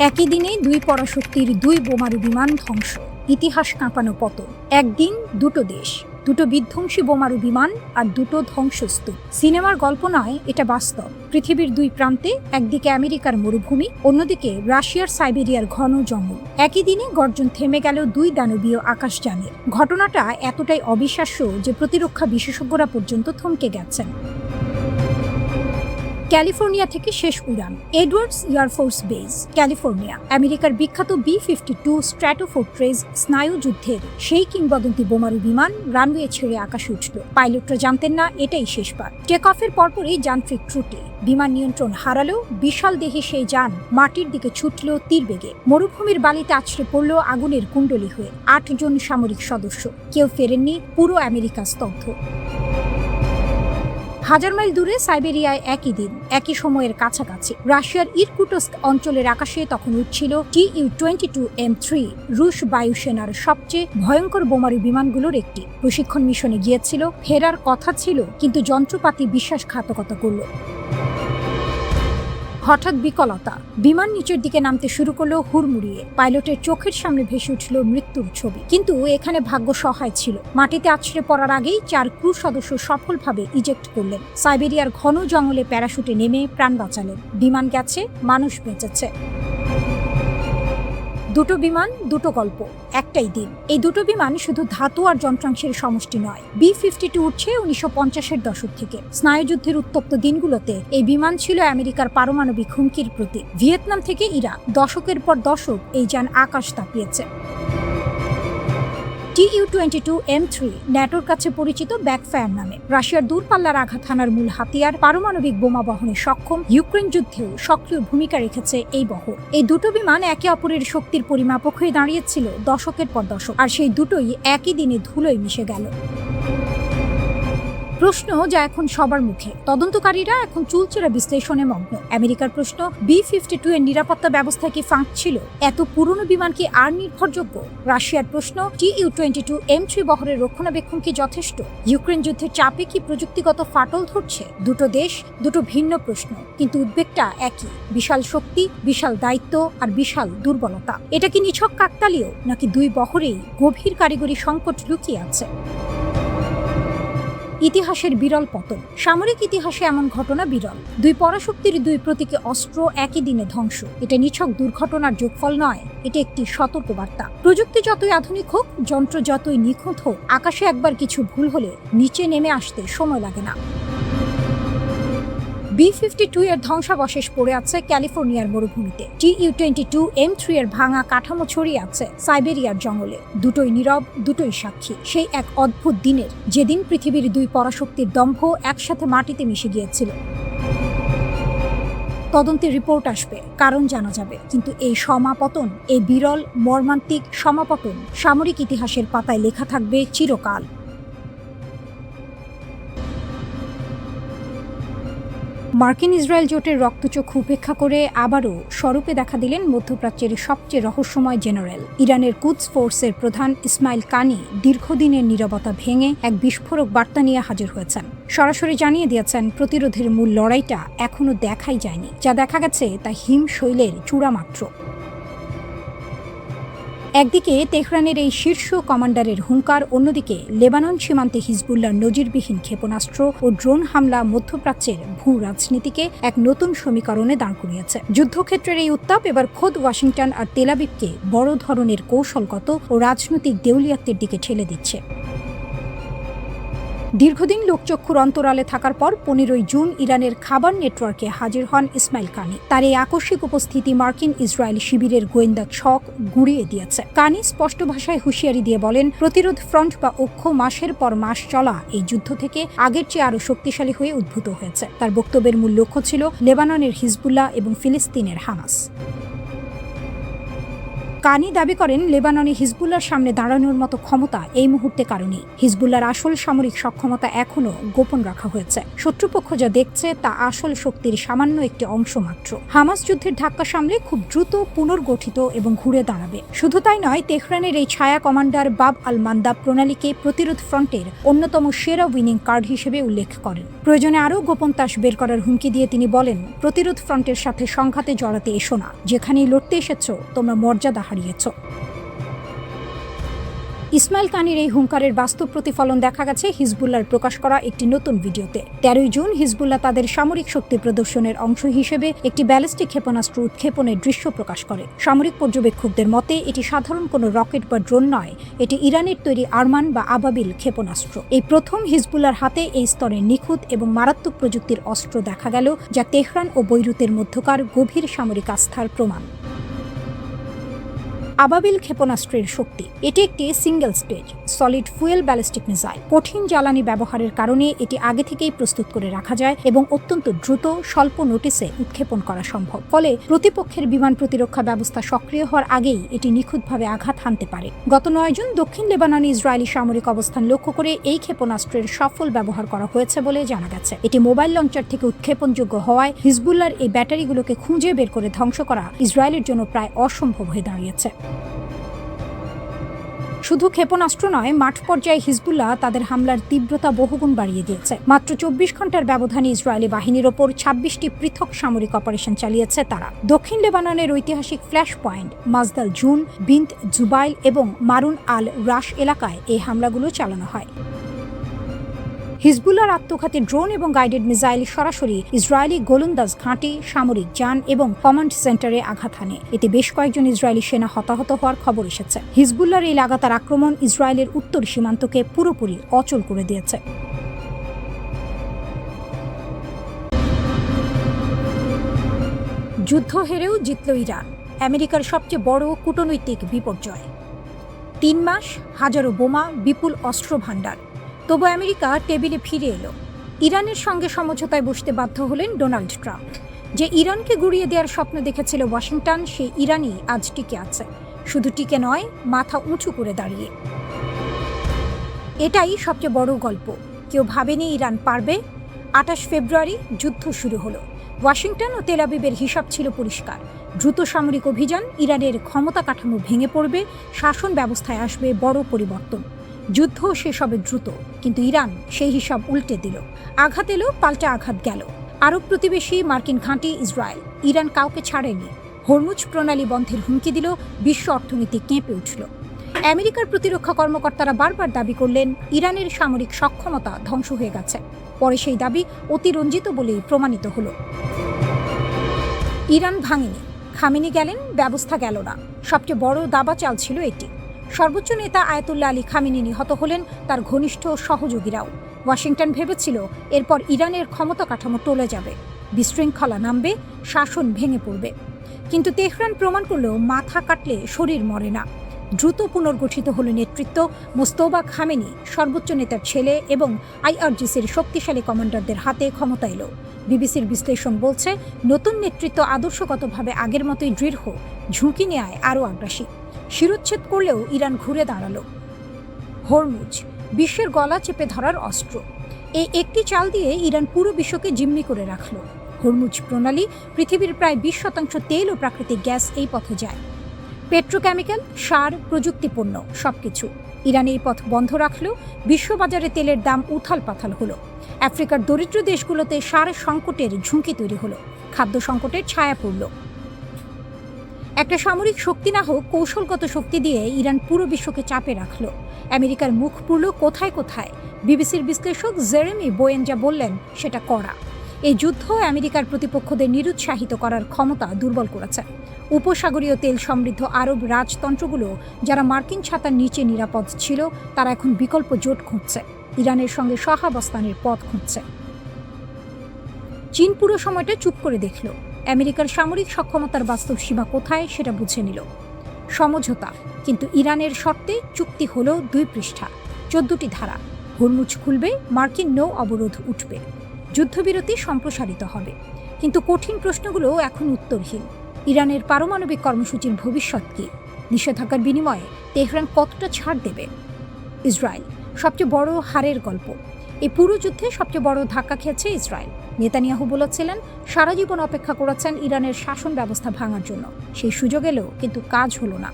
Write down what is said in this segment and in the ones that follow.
একই দিনে দুই পরাশক্তির দুই বোমারু বিমান ধ্বংস, ইতিহাস কাঁপানো পতন। একদিন দুটো দেশ, দুটো বিধ্বংসী বোমারু বিমান আর দুটো ধ্বংসস্তূপ। সিনেমার গল্প নয়, এটা বাস্তব। পৃথিবীর দুই প্রান্তে, একদিকে আমেরিকার মরুভূমি, অন্যদিকে রাশিয়ার সাইবেরিয়ার ঘন জঙ্গল। একই দিনে গর্জন থেমে গেল দুই দানবীয় আকাশযানের। ঘটনাটা এতটাই অবিশ্বাস্য যে প্রতিরক্ষা বিশেষজ্ঞরা পর্যন্ত থমকে গেছেন। ক্যালিফোর্নিয়া থেকে শেষ উড়ান, এডওয়ার্ডস এয়ারফোর্স বেস, ক্যালিফোর্নিয়া। আমেরিকার বিখ্যাত B-52 স্ট্র্যাটোফোর্ট্রেস স্নায়ুযুদ্ধের সেই কিংবদন্তি বোমারু বিমান রানওয়ে ছেড়ে আকাশে উঠল। পাইলটরা জানতেন না এটাই শেষবার। টেক অফের পরপরই যান্ত্রিক ত্রুটি, বিমান নিয়ন্ত্রণ হারালো। বিশাল দেহে সেই যান মাটির দিকে ছুটল তীর বেগে। মরুভূমির বালিতে আছড়ে পড়ল আগুনের কুণ্ডলী হয়ে। 8 জন সামরিক সদস্য, কেউ ফেরেননি। পুরো আমেরিকা স্তব্ধ। হাজার মাইল দূরে সাইবেরিয়ায় একই দিন, একই সময়ের কাছাকাছি রাশিয়ার ইরকুটস্ক অঞ্চলের আকাশে তখন উঠছিল Tu-22M3, রুশ বায়ুসেনার সবচেয়ে ভয়ঙ্কর বোমারু বিমানগুলোর একটি। প্রশিক্ষণ মিশনে গিয়েছিল, ফেরার কথা ছিল, কিন্তু যন্ত্রপাতি বিশ্বাসঘাতকতা করল। হঠাৎ বিকলতা, বিমান নিচের দিকে নামতে শুরু করলো হুড়মুড়িয়ে। পাইলটের চোখের সামনে ভেসে উঠল মৃত্যুর ছবি। কিন্তু এখানে ভাগ্য সহায় ছিল। মাটিতে আছড়ে পড়ার আগেই 4 ক্রু সদস্য সফলভাবে ইজেক্ট করলেন। সাইবেরিয়ার ঘন জঙ্গলে প্যারাশুটে নেমে প্রাণ বাঁচালেন। বিমান গেছে, মানুষ বেঁচেছে। দুটো বিমান, দুটো গল্প, একটাই দিন। এই দুটো বিমান শুধু ধাতু আর যন্ত্রাংশের সমষ্টি নয়। B-52 উঠছে 1950-এর দশক থেকে। স্নায়ুযুদ্ধের উত্তপ্ত দিনগুলোতে এই বিমান ছিল আমেরিকার পারমাণবিক হুমকির প্রতীক। ভিয়েতনাম থেকে ইরাক, দশকের পর দশক এই যান আকাশ তাপিয়েছে। Tu-22M3 ন্যাটোর কাছে পরিচিত ব্যাকফায়ার নামে। রাশিয়ার দূরপাল্লার আঘাত হানার মূল হাতিয়ার, পারমাণবিক বোমা বহনে সক্ষম। ইউক্রেন যুদ্ধেও সক্রিয় ভূমিকা রেখেছে এই বহর। এই দুটো বিমান একে অপরের শক্তির পরিমাপক হয়ে দাঁড়িয়েছিল দশকের পর দশক, আর সেই দুটোই একই দিনে ধুলোয় মিশে গেল। প্রশ্ন যা এখন সবার মুখে, তদন্তকারীরা এখন চুলচেরা বিশ্লেষণে মগ্ন। আমেরিকার প্রশ্ন, B-52 এর নিরাপত্তা ব্যবস্থা কি ফাঁক ছিল? এত পুরনো বিমান কি আর নির্ভরযোগ্য? রাশিয়ার প্রশ্ন, Tu-22M3 বহরের রক্ষণাবেক্ষণ কি যথেষ্ট? ইউক্রেন যুদ্ধের চাপে কি প্রযুক্তিগত ফাটল ধরছে? দুটো দেশ, দুটো ভিন্ন প্রশ্ন, কিন্তু উদ্বেগটা একই। বিশাল শক্তি, বিশাল দায়িত্ব আর বিশাল দুর্বলতা। এটা কি নিছক কাকতালীয়, নাকি দুই বহরেই গভীর কারিগরি সংকট লুকিয়ে আছে? ইতিহাসের বিরল পতন, সামরিক ইতিহাসে এমন ঘটনা বিরল। দুই পরাশক্তির দুই প্রতীকী অস্ত্র একই দিনে ধ্বংস। এটা নিছক দুর্ঘটনার যোগফল নয়, এটা একটি সতর্কবার্তা। প্রযুক্তি যতই আধুনিক হোক, যন্ত্র যতই নিখুঁত হোক, আকাশে একবার কিছু ভুল হলে নিচে নেমে আসতে সময় লাগে না। B-52 এর ধ্বংসাবশেষ পড়ে আছে ক্যালিফোর্নিয়ার মরুভূমিতে। Tu-22M3 এর ভাঙা কাঠামো ছড়িয়ে আছে সাইবেরিয়ার জঙ্গলে। দুটোই নীরব, দুটোই সাক্ষী সেই এক অদ্ভুত দিনের, যেদিন পৃথিবীর দুই পরাশক্তির দম্ভ একসাথে মাটিতে মিশে গিয়েছিল। তদন্তের রিপোর্ট আসবে, কারণ জানা যাবে, কিন্তু এই সমাপতন, এই বিরল মর্মান্তিক সমাপতন সামরিক ইতিহাসের পাতায় লেখা থাকবে চিরকাল। মার্কিন ইসরায়েল জোটের রক্তচক্ষু উপেক্ষা করে আবারও স্বরূপে দেখা দিলেন মধ্যপ্রাচ্যের সবচেয়ে রহস্যময় জেনারেল। ইরানের কুদস ফোর্সের প্রধান ইসমাইল কানি দীর্ঘদিনের নীরবতা ভেঙে এক বিস্ফোরক বার্তা নিয়ে হাজির হয়েছেন। সরাসরি জানিয়ে দিয়েছেন প্রতিরোধের মূল লড়াইটা এখনো দেখাই যায়নি। যা দেখা গেছে তা হিমশৈলের চূড়া মাত্র। একদিকে তেহরানের এই শীর্ষ কমান্ডারের হুঙ্কার, অন্যদিকে লেবানন সীমান্তে হিজবুল্লাহর নজিরবিহীন ক্ষেপণাস্ত্র ও ড্রোন হামলা মধ্যপ্রাচ্যের ভূ রাজনীতিকে এক নতুন সমীকরণে দাঁড় করিয়েছে। যুদ্ধক্ষেত্রের এই উত্তাপ এবার খোদ ওয়াশিংটন আর তেল আবিবকে বড় ধরনের কৌশলগত ও রাজনৈতিক দেউলিয়াত্বের দিকে ঠেলে দিচ্ছে। দীর্ঘদিন লোকচক্ষুর অন্তরালে থাকার পর 15 জুন ইরানের খাবার নেটওয়ার্কে হাজির হন ইসমাইল কানি। তার এই আকস্মিক উপস্থিতি মার্কিন ইসরায়েল শিবিরের গোয়েন্দা ছক গুঁড়িয়ে দিয়েছে। কানি স্পষ্ট ভাষায় হুঁশিয়ারি দিয়ে বলেন, প্রতিরোধ ফ্রন্ট বা অক্ষ মাসের পর মাস চলা এই যুদ্ধ থেকে আগের চেয়ে আরও শক্তিশালী হয়ে উদ্ভূত হয়েছে। তার বক্তব্যের মূল লক্ষ্য ছিল লেবাননের হিজবুল্লাহ এবং ফিলিস্তিনের হামাস। কানি দাবি করেন লেবাননে হিজবুল্লাহর সামনে দাঁড়ানোর মতো ক্ষমতা এই মুহূর্তে কারণেই। হিজবুল্লাহর আসল সামরিক সক্ষমতা এখনও গোপন রাখা হয়েছে। শত্রুপক্ষ যা দেখছে তা আসল শক্তির সামান্য একটি অংশ মাত্র। হামাস যুদ্ধের ধাক্কা সামলে খুব দ্রুত পুনর্গঠিত এবং ঘুরে দাঁড়াবে। শুধু তাই নয়, তেহরানের এই ছায়া কমান্ডার বাব আল মান্দাব প্রণালীকে প্রতিরোধ ফ্রন্টের অন্যতম সেরা উইনিং কার্ড হিসেবে উল্লেখ করেন। প্রয়োজনে আরও গোপন তাস বের করার হুমকি দিয়ে তিনি বলেন, প্রতিরোধ ফ্রন্টের সাথে সংঘাতে জড়াতে এসো না। যেখানেই লড়তে এসেছ তোমরা মর্যাদা হারিয়েছ। ইসমাইল কানির এই হুঙ্কারের বাস্তব প্রতিফলন দেখা গেছে হিজবুল্লাহর প্রকাশ করা একটি নতুন ভিডিওতে। 13 জুন হিজবুল্লাহ তাদের সামরিক শক্তি প্রদর্শনের অংশ হিসেবে একটি ব্যালিস্টিক ক্ষেপণাস্ত্র উৎক্ষেপণের দৃশ্য প্রকাশ করে। সামরিক পর্যবেক্ষকদের মতে এটি সাধারণ কোনো রকেট বা ড্রোন নয়, এটি ইরানের তৈরি আরমান বা আবাবিল ক্ষেপণাস্ত্র। এই প্রথম হিজবুল্লাহর হাতে এই স্তরের নিখুঁত এবং মারাত্মক প্রযুক্তির অস্ত্র দেখা গেল, যা তেহরান ও বৈরুতের মধ্যকার গভীর সামরিক আস্থার প্রমাণ। আবাবিল ক্ষেপণাস্ত্রের শক্তি। এটি একটি single stage solid fuel ballistic missile. কঠিন জ্বালানি ব্যবহারের কারণে এটি আগে থেকেই প্রস্তুত করে রাখা যায় এবং অত্যন্ত দ্রুত স্বল্প নোটিসে উৎক্ষেপণ করা সম্ভব। ফলে প্রতিপক্ষের বিমান প্রতিরক্ষা ব্যবস্থা সক্রিয় হওয়ার আগেই এটি নিখুঁতভাবে আঘাত হানতে পারে। গত 9 জুন দক্ষিণ লেবাননে ইসরায়েলি সামরিক অবস্থান লক্ষ্য করে এই ক্ষেপণাস্ত্রের সফল ব্যবহার করা হয়েছে বলে জানা গেছে। এটি মোবাইল লঞ্চার থেকে উৎক্ষেপণযোগ্য হওয়ায় হিজবুল্লাহর এই ব্যাটারিগুলোকে খুঁজে বের করে ধ্বংস করা ইসরায়েলের জন্য প্রায় অসম্ভব হয়ে দাঁড়িয়েছে। শুধু ক্ষেপণাস্ত্র নয়, মাঠ পর্যায়ে হিজবুল্লাহ তাদের হামলার তীব্রতা বহুগুণ বাড়িয়ে দিয়েছে। মাত্র 24 ঘন্টার ব্যবধানে ইসরায়েলি বাহিনীর ওপর 26টি পৃথক সামরিক অপারেশন চালিয়েছে তারা। দক্ষিণ লেবাননের ঐতিহাসিক ফ্ল্যাশ পয়েন্ট মাজদাল জুন, বিন্ত জুবাইল এবং মারুন আল রাশ এলাকায় এই হামলাগুলো চালানো হয়। হিজবুল্লাহর আত্মঘাতী ড্রোন এবং গাইডেড মিসাইল সরাসরি ইসরায়েলি গোলন্দাজ ঘাঁটি, সামরিক যান এবং কমান্ড সেন্টারে আঘাত হানে। এতে বেশ কয়েকজন ইসরায়েলি সেনা হতাহত হওয়ার খবর এসেছে। হিজবুল্লাহর এই লাগাতার আক্রমণ ইসরায়েলের উত্তর সীমান্তকে পুরোপুরি অচল করে দিয়েছে। যুদ্ধ হেরেও জিতল ইরান, আমেরিকার সবচেয়ে বড় কূটনৈতিক বিপর্যয়। 3 মাস, হাজারো বোমা, বিপুল অস্ত্র ভাণ্ডার। তবু আমেরিকা টেবিলে ফিরে এলো। ইরানের সঙ্গে সমঝোতায় বসতে বাধ্য হলেন ডোনাল্ড ট্রাম্প। যে ইরানকে গুঁড়িয়ে দেওয়ার স্বপ্ন দেখেছিল ওয়াশিংটন, সেই ইরানই আজ টিকে আছে। শুধু টিকে নয়, মাথা উঁচু করে দাঁড়িয়ে। এটাই সবচেয়ে বড় গল্প। কেউ ভাবেনি ইরান পারবে। 28 ফেব্রুয়ারি যুদ্ধ শুরু হলো। ওয়াশিংটন ও তেল আবিবের হিসাব ছিল পরিষ্কার। দ্রুত সামরিক অভিযান, ইরানের ক্ষমতা কাঠামো ভেঙে পড়বে, শাসন ব্যবস্থায় আসবে বড় পরিবর্তন। যুদ্ধ শেষ হবে দ্রুত, কিন্তু ইরান সেই হিসাব উল্টে দিল। আঘাত এলো, পাল্টা আঘাত গেল। আরব প্রতিবেশী মার্কিন ঘাঁটি ইসরায়েল, ইরান কাউকে ছাড়েনি। হরমুজ প্রণালী বন্ধের হুমকি দিল, বিশ্ব অর্থনীতি কেঁপে উঠল। আমেরিকার প্রতিরক্ষা কর্মকর্তারা বারবার দাবি করলেন ইরানের সামরিক সক্ষমতা ধ্বংস হয়ে গেছে। পরে সেই দাবি অতিরঞ্জিত বলেই প্রমাণিত হলো। ইরান ভাঙেনি, খামেনি গেলেন, ব্যবস্থা গেল না। সবচেয়ে বড় দাবা চাল ছিল এটি। সর্বোচ্চ নেতা আয়াতুল্লাহ আলী খামেনি নিহত হলেন, তার ঘনিষ্ঠ সহযোগীরাও। ওয়াশিংটন ভেবেছিল এরপর ইরানের ক্ষমতা কাঠামো টলে যাবে, বিশৃঙ্খলা নামবে, শাসন ভেঙে পড়বে। কিন্তু তেহরান প্রমাণ করল মাথা কাটলে শরীর মরে না। দ্রুত পুনর্গঠিত হল নেতৃত্ব। মোস্তফা খামেনি, সর্বোচ্চ নেতার ছেলে এবং আইআরজিসির শক্তিশালী কমান্ডারদের হাতে ক্ষমতা এলো। বিবিসির বিশ্লেষণ বলছে, নতুন নেতৃত্ব আদর্শগতভাবে আগের মতোই দৃঢ়, ঝুঁকি নেয় আরও আগ্রাসী। শিরোচ্ছেদ করলেও ইরান ঘুরে দাঁড়ালো। হরমুজ, বিশ্বের গলা চেপে ধরার অস্ত্র। এই একটি চাল দিয়ে ইরান পুরো বিশ্বকে জিম্মি করে রাখল। হরমুজ প্রণালী, পৃথিবীর প্রায় 20% তেল ও প্রাকৃতিক গ্যাস এই পথে যায়। পেট্রোকেমিক্যাল, সার, প্রযুক্তিপণ্য সবকিছু। ইরান এই পথ বন্ধ রাখল। বিশ্ববাজারে তেলের দাম উথাল পাথাল হলো। আফ্রিকার দরিদ্র দেশগুলোতে সার সংকটের ঝুঁকি তৈরি হলো। খাদ্য সংকটের ছায়া পড়ল। একটা সামরিক শক্তি না হোক, কৌশলগত শক্তি দিয়ে ইরান পুরো বিশ্বকে চাপে রাখল। আমেরিকার মুখ পুরল কোথায় কোথায়। বিবিসির বিশ্লেষক জেরেমি বোয়েন যা বললেন সেটা কড়া। এই যুদ্ধ আমেরিকার প্রতিপক্ষদের নিরুৎসাহিত করার ক্ষমতা দুর্বল করেছে। উপসাগরীয় তেল সমৃদ্ধ আরব রাজতন্ত্রগুলো, যারা মার্কিন ছাতার নিচে নিরাপদ ছিল, তারা এখন বিকল্প জোট খুঁজছে, ইরানের সঙ্গে সহাবস্থানের পথ খুঁজছে। চীন পুরো সময়টা চুপ করে দেখল। আমেরিকার সামরিক সক্ষমতার বাস্তব সীমা কোথায় সেটা বুঝে নিল। সমঝোতা, কিন্তু ইরানের শর্তে চুক্তি হলো 2 পৃষ্ঠা, 14টি ধারা। হরমুজ খুলবে, মার্কিন নৌ অবরোধ উঠবে, যুদ্ধবিরতি সম্প্রসারিত হবে। কিন্তু কঠিন প্রশ্নগুলো এখন উত্তরহীন। ইরানের পারমাণবিক কর্মসূচির ভবিষ্যৎ কি? নিষেধাজ্ঞার বিনিময়ে তেহরান কতটা ছাড় দেবে? ইসরায়েল সবচেয়ে বড় হারের গল্প। এই পুরো যুদ্ধে সবচেয়ে বড় ধাক্কা খেয়েছে ইসরায়েল। নেতানিয়াহু বলেছিলেন সারা জীবন অপেক্ষা করেছেন ইরানের শাসন ব্যবস্থা ভাঙার জন্য। সেই সুযোগ এলেও কিন্তু কাজ হলো না।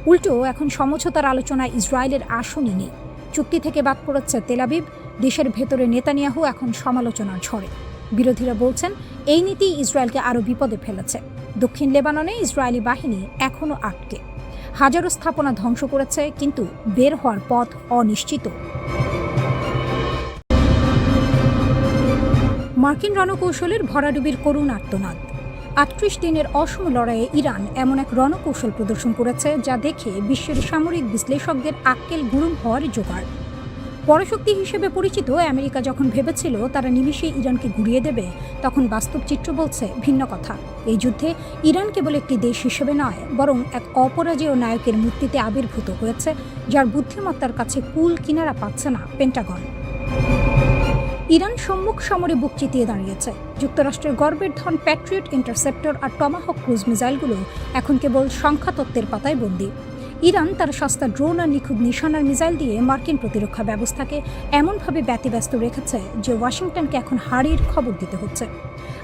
উল্টো এখন সমঝোতার আলোচনায় ইসরায়েলের আসনই নেই। চুক্তি থেকে বাদ পড়েছে তেল আবিব। দেশের ভেতরে নেতানিয়াহু এখন সমালোচনার ঝড়ে। বিরোধীরা বলছেন এই নীতি ইসরায়েলকে আরও বিপদে ফেলেছে। দক্ষিণ লেবাননে ইসরায়েলি বাহিনী এখনও আটকে। হাজারো স্থাপনা ধ্বংস করেছে, কিন্তু বের হওয়ার পথ অনিশ্চিত। মার্কিন রণকৌশলের ভরাডুবির করুণ আর্তনাদ। ৩৮ দিনের অসম লড়াইয়ে ইরান এমন এক রণকৌশল প্রদর্শন করেছে যা দেখে বিশ্বের সামরিক বিশ্লেষকদের আক্কেল গুরুম হওয়ার জোগাড়। পরাশক্তি হিসেবে পরিচিত আমেরিকা যখন ভেবেছিল তারা নিমিষেই ইরানকে ঘুরিয়ে দেবে, তখন বাস্তব চিত্র বলছে ভিন্ন কথা। এই যুদ্ধে ইরান কেবল একটি দেশ হিসেবে নয়, বরং এক অপরাজেয় নায়কের মূর্তিতে আবির্ভূত হয়েছে, যার বুদ্ধিমত্তার কাছে কুল কিনারা পাচ্ছে না পেন্টাগন। ইরান সম্মুখ সমরে বুক চিতিয়ে দাঁড়িয়েছে। যুক্তরাষ্ট্রের গর্বের ধন প্যাট্রিয়ট ইন্টারসেপ্টর আর টমাহক ক্রুজ মিসাইলগুলো এখন কেবল সংখ্যাতত্ত্বের পাতায় বন্দী। ইরান তার সস্তা ড্রোন আর নিখুঁত নিশানার মিসাইল দিয়ে মার্কিন প্রতিরক্ষা ব্যবস্থাকে এমনভাবে ব্যতিব্যস্ত রেখেছে যে ওয়াশিংটনকে এখন হারির খবর দিতে হচ্ছে।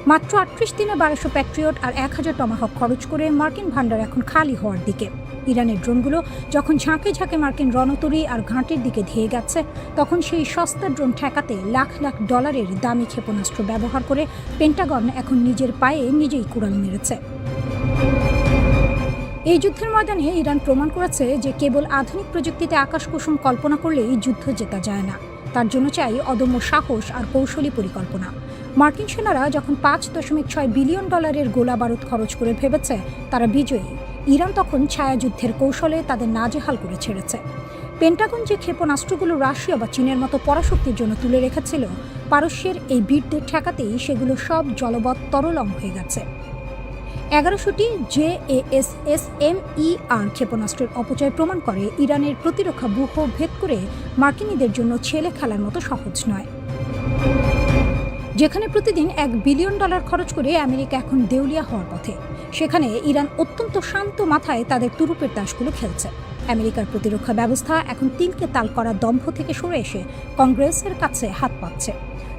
মাত্র ৩৮ দিনে ১২০০ প্যাট্রিয়ট আর ১,০০০ টমাহক খরচ করে মার্কিন ভান্ডার এখন খালি হওয়ার দিকে। ইরানের ড্রোনগুলো যখন ঝাঁকে ঝাঁকে মার্কিন রণতরী আর ঘাঁটির দিকে ধেয়ে গেছে, তখন সেই সস্তা ড্রোন ঠেকাতে লাখ লাখ ডলারের দামি ক্ষেপণাস্ত্র ব্যবহার করে পেন্টাগন এখন নিজের পায়ে নিজেই কুড়াল মেরেছে। এই যুদ্ধের ময়দানে ইরান প্রমাণ করেছে যে কেবল আধুনিক প্রযুক্তিতে আকাশকুসুম কল্পনা করলেই যুদ্ধ জেতা যায় না। তার জন্য চাই অদম্য সাহস আর কৌশলী পরিকল্পনা। মার্কিন সেনারা যখন $৫.৬ বিলিয়ন গোলা বারুদ খরচ করে ভেবেছে তারা বিজয়ী, ইরান তখন ছায়াযুদ্ধের কৌশলে তাদের নাজেহাল করে ছেড়েছে। পেন্টাগন যে ক্ষেপণাস্ত্রগুলো রাশিয়া বা চীনের মতো পরাশক্তির জন্য তুলে রেখেছিল, পারস্যের এই বীরদের ঠেকাতেই সেগুলো সব জলবৎ তরলং হয়ে গেছে। ১১০০টি JASSM-ER ক্ষেপণাস্ত্রের অপচয় প্রমাণ করে ইরানের প্রতিরক্ষা ব্যূহ ভেদ করে মার্কিনীদের জন্য ছেলে খেলার মতো সহজ নয়। যেখানে প্রতিদিন $1 বিলিয়ন খরচ করে আমেরিকা এখন দেউলিয়া হওয়ার পথে, সেখানে ইরান অত্যন্ত শান্ত মাথায় তাদের তুরুপের তাসগুলো খেলছে। আমেরিকার প্রতিরক্ষা ব্যবস্থা এখন তিলকে তাল করা দম্ভ থেকে সরে এসে কংগ্রেসের কাছে হাত পাচ্ছে।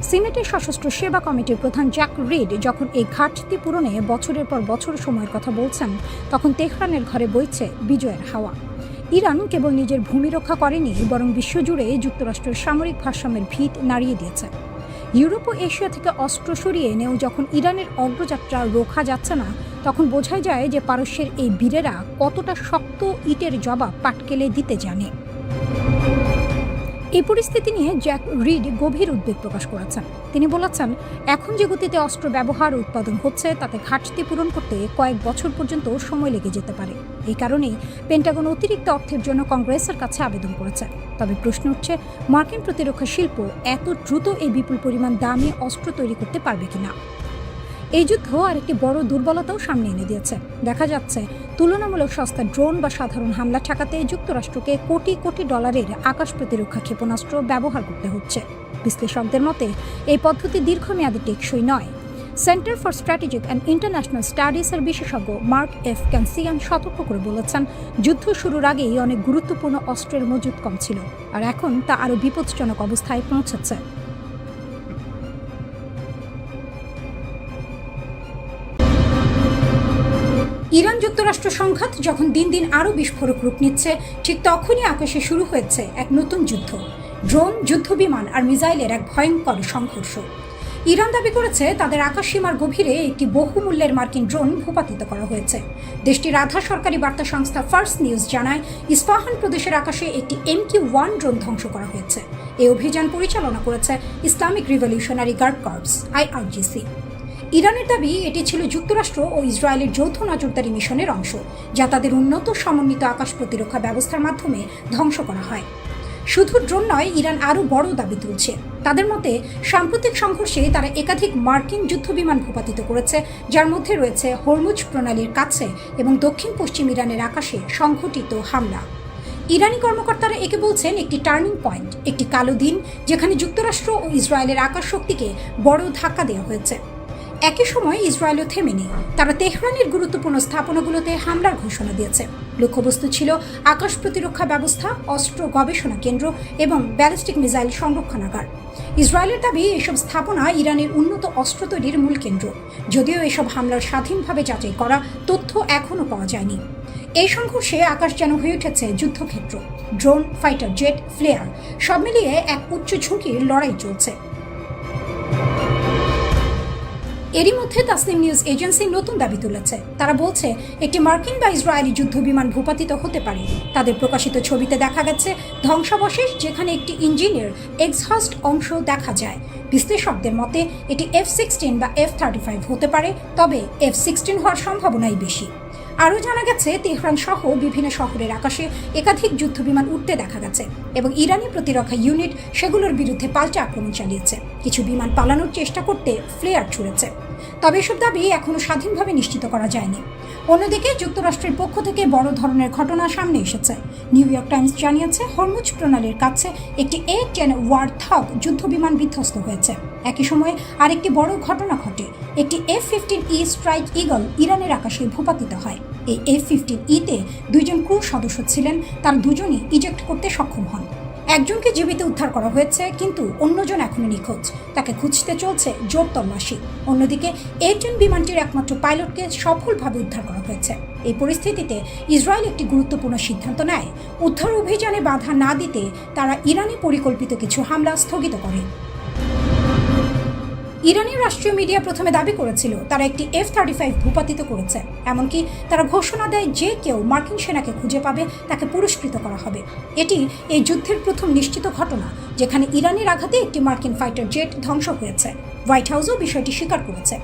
সিনেটের সশস্ত্র সেবা কমিটির প্রধান জ্যাক রিড যখন এই ঘাটতি পূরণে বছরের পর বছর সময়ের কথা বলছেন, তখন তেহরানের ঘরে বইছে বিজয়ের হাওয়া। ইরান কেবল নিজের ভূমি রক্ষা করেনি, বরং বিশ্বজুড়ে যুক্তরাষ্ট্রের সামরিক ভারসাম্যের ভিত নাড়িয়ে দিয়েছে। ইউরোপ ও এশিয়া থেকে অস্ত্র সরিয়ে এনেও যখন ইরানের অগ্রযাত্রা রোখা যাচ্ছে না, তখন বোঝা যায় যে পারস্যের এই বীরেরা কতটা শক্ত ইটের জবাব পাটকেলে দিতে জানে। এই পরিস্থিতি নিয়ে জ্যাক রিড গভীর উদ্বেগ প্রকাশ করেছেন। তিনি বলেছেন, এখন যে গতিতে অস্ত্র ব্যবহার ও উৎপাদন হচ্ছে তাতে ঘাটতি পূরণ করতে কয়েক বছর পর্যন্ত সময় লেগে যেতে পারে। এই কারণেই পেন্টাগন অতিরিক্ত অর্থের জন্য কংগ্রেসের কাছে আবেদন করেছে। তবে প্রশ্ন উঠছে, মার্কিন প্রতিরক্ষা শিল্প এত দ্রুত এই বিপুল পরিমাণ দামি অস্ত্র তৈরি করতে পারবে কিনা। এই যুদ্ধ আরেকটি বড় দুর্বলতাও সামনে এনে দিয়েছে। দেখা যাচ্ছে তুলনামূলক সস্তা ড্রোন বা সাধারণ হামলা ঠেকাতে যুক্তরাষ্ট্রকে কোটি কোটি ডলারের আকাশ প্রতিরক্ষা ক্ষেপণাস্ত্র ব্যবহার করতে হচ্ছে। বিশ্লেষকদের মতে এই পদ্ধতি দীর্ঘমেয়াদে টেকসই নয়। Center for Strategic and International স্টাডিজের বিশেষজ্ঞ মার্ক এফ ক্যানসিয়ান সতর্ক করে বলেছেন, যুদ্ধ শুরুর আগেই অনেক গুরুত্বপূর্ণ অস্ত্রের মজুদ কম ছিল, আর এখন তা আরও বিপজ্জনক অবস্থায় পৌঁছেছে। ইরান যুক্তরাষ্ট্র সংঘাত যখন দিন দিন আরও বিস্ফোরক রূপ নিচ্ছে, ঠিক তখনই আকাশে শুরু হয়েছে এক নতুন যুদ্ধ। ড্রোন, যুদ্ধবিমান আর মিসাইলের এক ভয়ঙ্কর সংঘর্ষ। ইরান দাবি করেছে তাদের আকাশসীমার গভীরে একটি বহুমূল্যের মার্কিন ড্রোন ভূপাতিত করা হয়েছে। দেশটির আধা সরকারি বার্তা সংস্থা ফার্স নিউজ জানায়, ইস্পাহান প্রদেশের আকাশে একটি MQ-1 ড্রোন ধ্বংস করা হয়েছে। এই অভিযান পরিচালনা করেছে Islamic revolutionary guard corps IRGC। ইরানের দাবি এটি ছিল যুক্তরাষ্ট্র ও ইসরায়েলের যৌথ নজরদারি মিশনের অংশ, যা তাদের উন্নত সমন্বিত আকাশ প্রতিরক্ষা ব্যবস্থার মাধ্যমে ধ্বংস করা হয়। শুধু ড্রোন নয়, ইরান আরও বড় দাবি তুলছে। তাদের মতে সাম্প্রতিক সংঘর্ষে তারা একাধিক মার্কিন যুদ্ধবিমান ভূপাতিত করেছে, যার মধ্যে রয়েছে হরমুজ প্রণালীর কাছে এবং দক্ষিণ পশ্চিম ইরানের আকাশে সংঘটিত হামলা। ইরানি কর্মকর্তারা একে বলছেন একটি টার্নিং পয়েন্ট, একটি কালো দিন যেখানে যুক্তরাষ্ট্র ও ইসরায়েলের আকাশ শক্তিকে বড় ধাক্কা দেওয়া হয়েছে। একই সময় ইসরায়েলও থেমে নেই। তারা তেহরানের গুরুত্বপূর্ণ স্থাপনাগুলোতে হামলার ঘোষণা দিয়েছে। লক্ষ্যবস্তু ছিল আকাশ প্রতিরক্ষা ব্যবস্থা, অস্ত্র গবেষণা কেন্দ্র এবং ব্যালিস্টিক মিসাইল সংরক্ষণাগার। ইসরায়েলের দাবি এসব স্থাপনা ইরানের উন্নত অস্ত্র তৈরির মূল কেন্দ্র, যদিও এসব হামলার স্বাধীনভাবে যাচাই করা তথ্য এখনও পাওয়া যায়নি। এই সংঘর্ষে আকাশ যেন হয়ে উঠেছে যুদ্ধক্ষেত্র। ড্রোন, ফাইটার জেট, ফ্লেয়ার সব মিলিয়ে এক উচ্চ ঝুঁকির লড়াই চলছে। এরই মধ্যে তাসনিম নিউজ এজেন্সি নতুন দাবি তুলেছে। তারা বলছে একটি মার্কিন বা ইসরায়েলি যুদ্ধ বিমান ভূপাতিত হতে পারে। তাদের প্রকাশিত ছবিতে দেখা গেছে ধ্বংসাবশেষ, যেখানে একটি ইঞ্জিনের এক্সহস্ট অংশ দেখা যায়। বিশ্লেষকদের মতে এটি F-16 বা F-35 হতে পারে, তবে F-16 হওয়ার সম্ভাবনাই বেশি। আরও জানা গেছে তেহরান সহ বিভিন্ন শহরের আকাশে একাধিক যুদ্ধবিমান উঠতে দেখা গেছে এবং ইরানি প্রতিরক্ষা ইউনিট সেগুলোর বিরুদ্ধে পাল্টা আক্রমণ চালিয়েছে। কিছু বিমান পালানোর চেষ্টা করতে ফ্লেয়ার ছুড়েছে। তবে এসব দাবি এখনও স্বাধীনভাবে নিশ্চিত করা যায়নি। অন্যদিকে যুক্তরাষ্ট্রের পক্ষ থেকে বড় ধরনের ঘটনা সামনে এসেছে। নিউ ইয়র্ক টাইমস জানিয়েছে হরমুজ প্রণালীর কাছে একটি A-10 ওয়ারথগ যুদ্ধবিমান বিধ্বস্ত হয়েছে। একই সময়ে আরেকটি বড় ঘটনা ঘটে। একটি F-15E স্ট্রাইক ঈগল ইরানের আকাশে ভূপাতিত হয়। এই F-15E-তে 2 জন ক্রু সদস্য ছিলেন, তার দুজনই ইজেক্ট করতে সক্ষম হন। একজনকে জীবিত উদ্ধার করা হয়েছে, কিন্তু অন্যজন এখনো নিখোঁজ। তাকে খুঁজতে চলছে জোর তল্লাশি। অন্যদিকে A-10 বিমানটির একমাত্র পাইলটকে সফলভাবে উদ্ধার করা হয়েছে। এই পরিস্থিতিতে ইসরায়েল একটি গুরুত্বপূর্ণ সিদ্ধান্ত নেয়। উদ্ধার অভিযানে বাধা না দিতে তারা ইরানি পরিকল্পিত কিছু হামলা স্থগিত করে। ইরানের রাষ্ট্রীয় মিডিয়া প্রথমে দাবি করেছিল তারা একটি F-35 ভূপাতিত করেছে। এমনকি তারা ঘোষণা দেয় যে কেউ মার্কিন সেনাকে খুঁজে পাবে তাকে পুরস্কৃত করা হবে। এটি এই যুদ্ধের প্রথম নিশ্চিত ঘটনা যেখানে ইরানের আঘাতে একটি মার্কিন ফাইটার জেট ধ্বংস হয়েছে। হোয়াইট হাউসও বিষয়টি স্বীকার করেছে।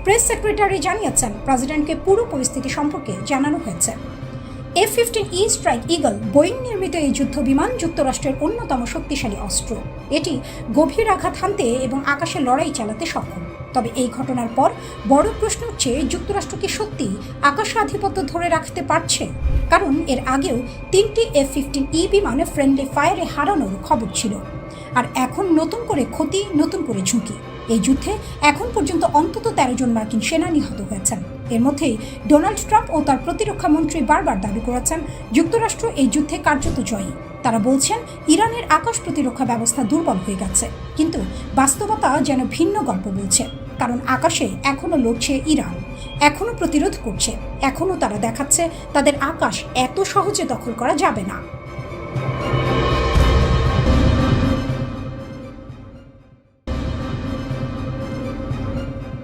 প্রেস সেক্রেটারি জানিয়েছেন প্রেসিডেন্টকে পুরো পরিস্থিতি সম্পর্কে জানানো হয়েছে। F-15E স্ট্রাইক ঈগল বোয়িং নির্মিত এই যুদ্ধ বিমান যুক্তরাষ্ট্রের অন্যতম শক্তিশালী অস্ত্র। এটি গভীর আঘাত হানতে এবং আকাশে লড়াই চালাতে সক্ষম। তবে এই ঘটনার পর বড় প্রশ্ন হচ্ছে, যুক্তরাষ্ট্র কি সত্যি আকাশে আধিপত্য ধরে রাখতে পারছে? কারণ এর আগেও 3টি F-15E বিমান ফ্রেন্ডলি ফায়ারে হারানোর খবর ছিল। আর এখন নতুন করে ক্ষতি, নতুন করে ঝুঁকি। এই যুদ্ধে এখন পর্যন্ত অন্তত 13 জন মার্কিন সেনা নিহত হয়েছেন। এর মধ্যেই ডোনাল্ড ট্রাম্প ও তার প্রতিরক্ষা মন্ত্রী বারবার দাবি করেছেন যুক্তরাষ্ট্র এই যুদ্ধে কার্যত জয়ী। তারা বলছেন ইরানের আকাশ প্রতিরক্ষা ব্যবস্থা দুর্বল হয়ে গেছে, কিন্তু বাস্তবতা যেন ভিন্ন গল্প বলছে। কারণ আকাশে এখনও লড়ছে ইরান, এখনও প্রতিরোধ করছে, এখনও তারা দেখাচ্ছে তাদের আকাশ এত সহজে দখল করা যাবে না।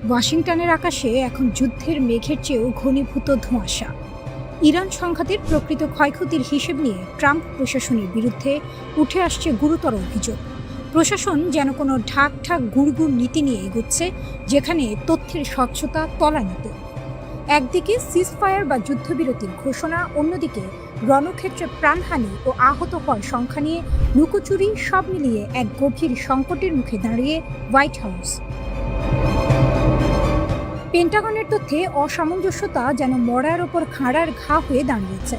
ওয়াশিংটনের আকাশে এখন যুদ্ধের মেঘের চেয়েও ঘনীভূত ধোঁয়াশা। ইরান সংঘাতের প্রকৃত ক্ষয়ক্ষতির হিসেব নিয়ে ট্রাম্প প্রশাসনের বিরুদ্ধে উঠে আসছে গুরুতর অভিযোগ। প্রশাসন যেন কোনো ঢাক গুড়গুড় নীতি নিয়ে এগোচ্ছে, যেখানে তথ্যের স্বচ্ছতা তলানিতে। একদিকে সিজফায়ার বা যুদ্ধবিরতির ঘোষণা, অন্যদিকে রণক্ষেত্রে প্রাণহানি ও আহত হওয়ার সংখ্যা নিয়ে লুকোচুরি, সব মিলিয়ে এক গভীর সংকটের মুখে দাঁড়িয়ে হোয়াইট হাউস। পেন্টাগনের তথ্যে অসামঞ্জস্যতা যেন মরার ওপর খাঁড়ার ঘা হয়ে দাঁড়িয়েছে।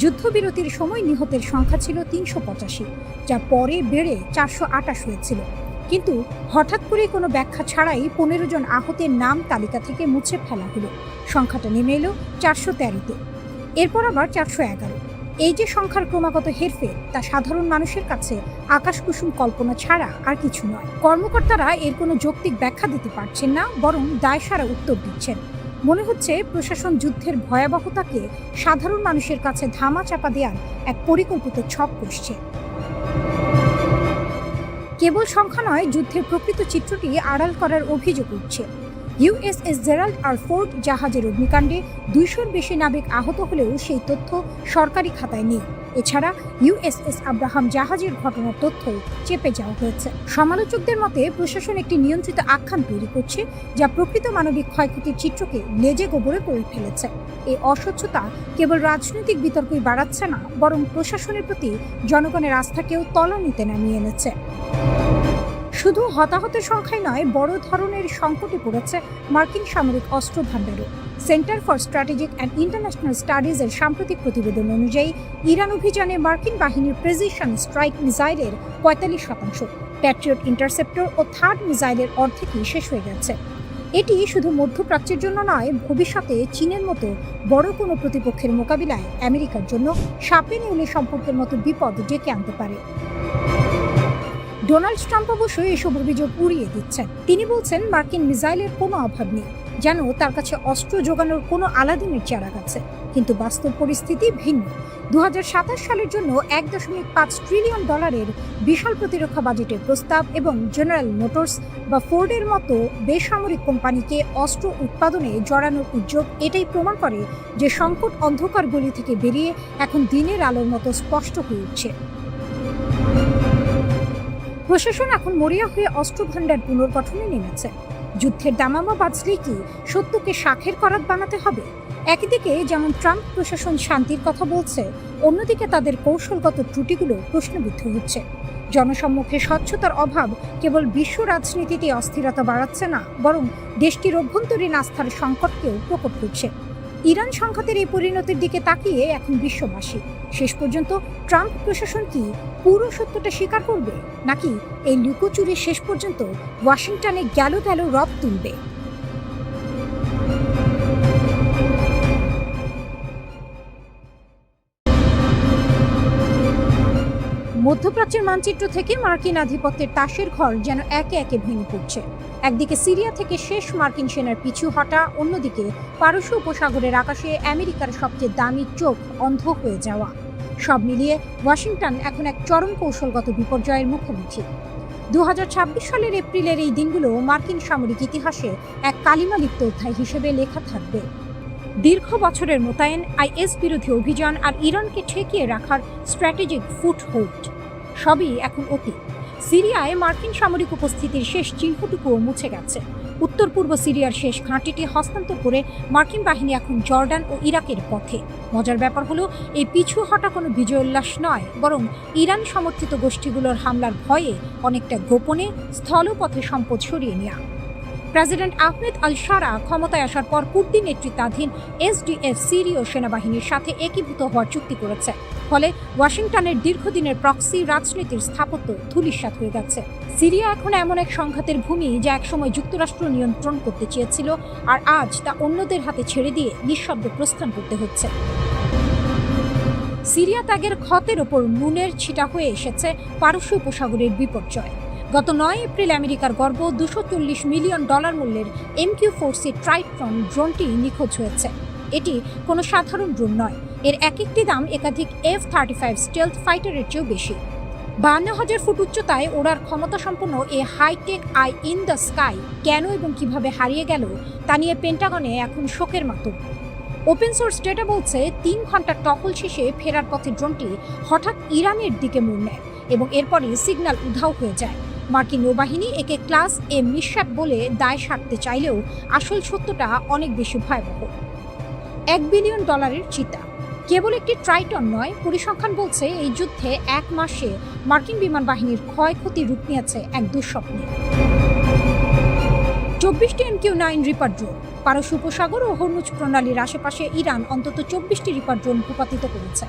যুদ্ধবিরতির সময় নিহতের সংখ্যা ছিল 385, যা পরে বেড়ে 428 হয়েছিল। কিন্তু হঠাৎ করে কোনো ব্যাখ্যা ছাড়াই 15 জন আহতের নাম তালিকা থেকে মুছে ফেলা হলো। সংখ্যাটা নেমে এলো 413-তে, এরপর আবার 411। এই যে সংখ্যার ক্রমাগত হেরফের, তা সাধারণ মানুষের কাছে আকাশকুসুম কল্পনা ছাড়া আর কিছু নয়। কর্মকর্তারা এর কোনো যৌক্তিক ব্যাখ্যা দিতে পারছেন না, বরং দায়সারা উত্তর দিচ্ছেন। মনে হচ্ছে প্রশাসন যুদ্ধের ভয়াবহতাকে সাধারণ মানুষের কাছে ধামা চাপা দেওয়ার এক পরিকল্পিত ছক কষছে। কেবল সংখ্যা নয়, যুদ্ধের প্রকৃত চিত্রটি আড়াল করার অভিযোগ উঠছে। USS জেরাল্ড আর ফোর্ড জাহাজের অগ্নিকাণ্ডে 200-র বেশি নাবিক আহত হলেও সেই তথ্য সরকারি খাতায় নেই। এছাড়া USS আব্রাহাম জাহাজের ঘটনার তথ্য চেপে যাওয়া হয়েছে। সমালোচকদের মতে প্রশাসন একটি নিয়ন্ত্রিত আখ্যান তৈরি করছে, যা প্রকৃত মানবিক ক্ষয়ক্ষতির চিত্রকে লেজে গোবরে করে ফেলেছে। এই অস্বচ্ছতা কেবল রাজনৈতিক বিতর্কই বাড়াচ্ছে না, বরং প্রশাসনের প্রতি জনগণের আস্থাকেও তলানিতে নামিয়ে এনেছে। শুধু হতাহতের সংখ্যায় নয়, বড় ধরনের সংকটে পড়েছে মার্কিন সামরিক অস্ত্র ভাণ্ডারও। Center for Strategic and International স্টাডিজের সাম্প্রতিক প্রতিবেদন অনুযায়ী ইরান অভিযানে মার্কিন বাহিনীর প্রেসিশন স্ট্রাইক মিসাইলের 45%, প্যাট্রিয়ট ইন্টারসেপ্টর ও থার্ড মিসাইলের অর্ধেকই শেষ হয়ে গেছে। এটি শুধু মধ্যপ্রাচ্যের জন্য নয়, ভবিষ্যতে চীনের মতো বড় কোনো প্রতিপক্ষের মোকাবিলায় আমেরিকার জন্য সাপে নেউলে সম্পর্কের মতো বিপদ ডেকে আনতে পারে। ডোনাল্ড ট্রাম্প অবশ্য এসব অভিযোগ উড়িয়ে দিচ্ছেন। তিনি বলছেন মার্কিন মিসাইলের কোনো অভাব নেই, যেন তার কাছে অস্ত্র যোগানোর কোনো আলাদিনের চারাক আছে। কিন্তু বাস্তব পরিস্থিতি ভিন্ন। 2027 সালের জন্য $1.5 ট্রিলিয়ন বিশাল প্রতিরক্ষা বাজেটের প্রস্তাব এবং জেনারেল মোটরস বা ফোর্ডের মতো বেসামরিক কোম্পানিকে অস্ত্র উৎপাদনে জড়ানোর উদ্যোগ এটাই প্রমাণ করে যে সংকট অন্ধকার গলি থেকে বেরিয়ে এখন দিনের আলোর মতো স্পষ্ট হয়ে উঠছে। প্রশাসন এখন মরিয়া হয়ে অস্ত্র ভাণ্ডার পুনর্গঠনে নেমেছে। যুদ্ধের দামামা বাজলেই কি সত্যকে শাখের করাত বানাতে হবে? একদিকে যেমন ট্রাম্প প্রশাসন শান্তির কথা বলছে, অন্যদিকে তাদের কৌশলগত ত্রুটিগুলো প্রশ্নবিদ্ধ হচ্ছে। জনসম্মুখে স্বচ্ছতার অভাব কেবল বিশ্ব রাজনীতিতে অস্থিরতা বাড়াচ্ছে না, বরং দেশটির অভ্যন্তরীণ আস্থার সংকটকেও প্রকট করছে। ইরান সংঘাতের এই পরিণতির দিকে তাকিয়ে এখন বিশ্ববাসী। শেষ পর্যন্ত ট্রাম্প প্রশাসন কি পুরো সত্যটা স্বীকার করবে, নাকি এই লুকোচুরি শেষ পর্যন্ত ওয়াশিংটনে গেল রব তুলবে? মধ্যপ্রাচ্যের মানচিত্র থেকে মার্কিন আধিপত্যের তাসের ঘর যেন একে একে ভেঙে পড়ছে। একদিকে সিরিয়া থেকে শেষ মার্কিন সেনার পিছু হটা, অন্যদিকে পারস্য উপসাগরের আকাশে আমেরিকার সবচেয়ে দামি চোখ অন্ধ হয়ে যাওয়া। সব মিলিয়ে ওয়াশিংটন এখন এক চরম কৌশলগত বিপর্যয়ের মুখোমুখি। 2026 সালের এপ্রিলের এই দিনগুলো মার্কিন সামরিক ইতিহাসে এক কালিমালিপ্ত অধ্যায় হিসেবে লেখা থাকবে। দীর্ঘ বছরের মোতায়েন, আইএস বিরোধী অভিযান আর ইরানকে ঠেকিয়ে রাখার স্ট্র্যাটেজিক ফুটহোল্ড সবই এখন অতীত। সিরিয়ায় মার্কিন সামরিক উপস্থিতির শেষ চিহ্নটুকুও মুছে গেছে। উত্তর পূর্ব সিরিয়ার শেষ ঘাঁটিটি হস্তান্তর করে মার্কিন বাহিনী এখন জর্ডান ও ইরাকের পথে। মজার ব্যাপার হলো, এই পিছু হটা কোনো বিজয়োল্লাস নয়, বরং ইরান সমর্থিত গোষ্ঠীগুলোর হামলার ভয়ে অনেকটা গোপনে স্থলপথে সম্পদ সরিয়ে নেওয়া। প্রেসিডেন্ট আহমেদ আল শারা ক্ষমতায় আসার পর কুর্দি নেতৃত্বাধীন এসডিএফ সিরীয় সেনাবাহিনীর সাথে একীভূত হওয়ার চুক্তি করেছে। ফলে ওয়াশিংটনের দীর্ঘদিনের প্রক্সি রাজনীতির স্থাপত্য ধূলিসাৎ হয়ে গেছে। সিরিয়া এখন এমন এক সংঘাতের ভূমি যা একসময় যুক্তরাষ্ট্র নিয়ন্ত্রণ করতে চেয়েছিল, আর আজ তা অন্যদের হাতে ছেড়ে দিয়ে নিঃশব্দে প্রস্থান করতে হচ্ছে। সিরিয়া ত্যাগের ক্ষতের ওপর নুনের ছিটা হয়ে এসেছে পারস্য উপসাগরের বিপর্যয়। গত 9 এপ্রিল আমেরিকার গর্ব $240 মিলিয়ন মূল্যের MQ-4C ট্রাইটন ড্রোনটি নিখোঁজ হয়েছে। এটি কোনো সাধারণ ড্রোন নয়, এর এক একটি দাম একাধিক F-35 স্টেলথ ফাইটারের চেয়েও বেশি। 52,000 ফুট উচ্চতায় ওড়ার ক্ষমতা সম্পন্ন এই high tech eye in the sky কেন এবং কিভাবে হারিয়ে গেল তা নিয়ে পেন্টাগনে এখন শোকের মাতম। ওপেন সোর্স ডেটা বলছে 3 ঘন্টার টহল শেষে ফেরার পথে ড্রোনটি হঠাৎ ইরানের দিকে মোড় নেয় এবং এরপরই সিগন্যাল উধাও হয়ে যায়। মার্কিন নৌবাহিনী একে ক্লাস এ মিসহ্যাপ বলে দায় সারতে চাইলেও আসল সত্যটা অনেক বেশি ভয়াবহ। $1 বিলিয়ন চিতা কেবল একটি ট্রাইটন নয়, পরিসংখ্যান বলছে এই যুদ্ধে 1 মাসে মার্কিন বিমান বাহিনীর ক্ষয়ক্ষতি রূপ নিয়েছে এক দুঃস্বপ্নে। 24টি MQ-9 রিপার ড্রোন। পারস্য উপসাগর ও হরমুজ প্রণালীর আশেপাশে ইরান অন্তত 24টি রিপার ড্রোন ভূপাতিত করেছে,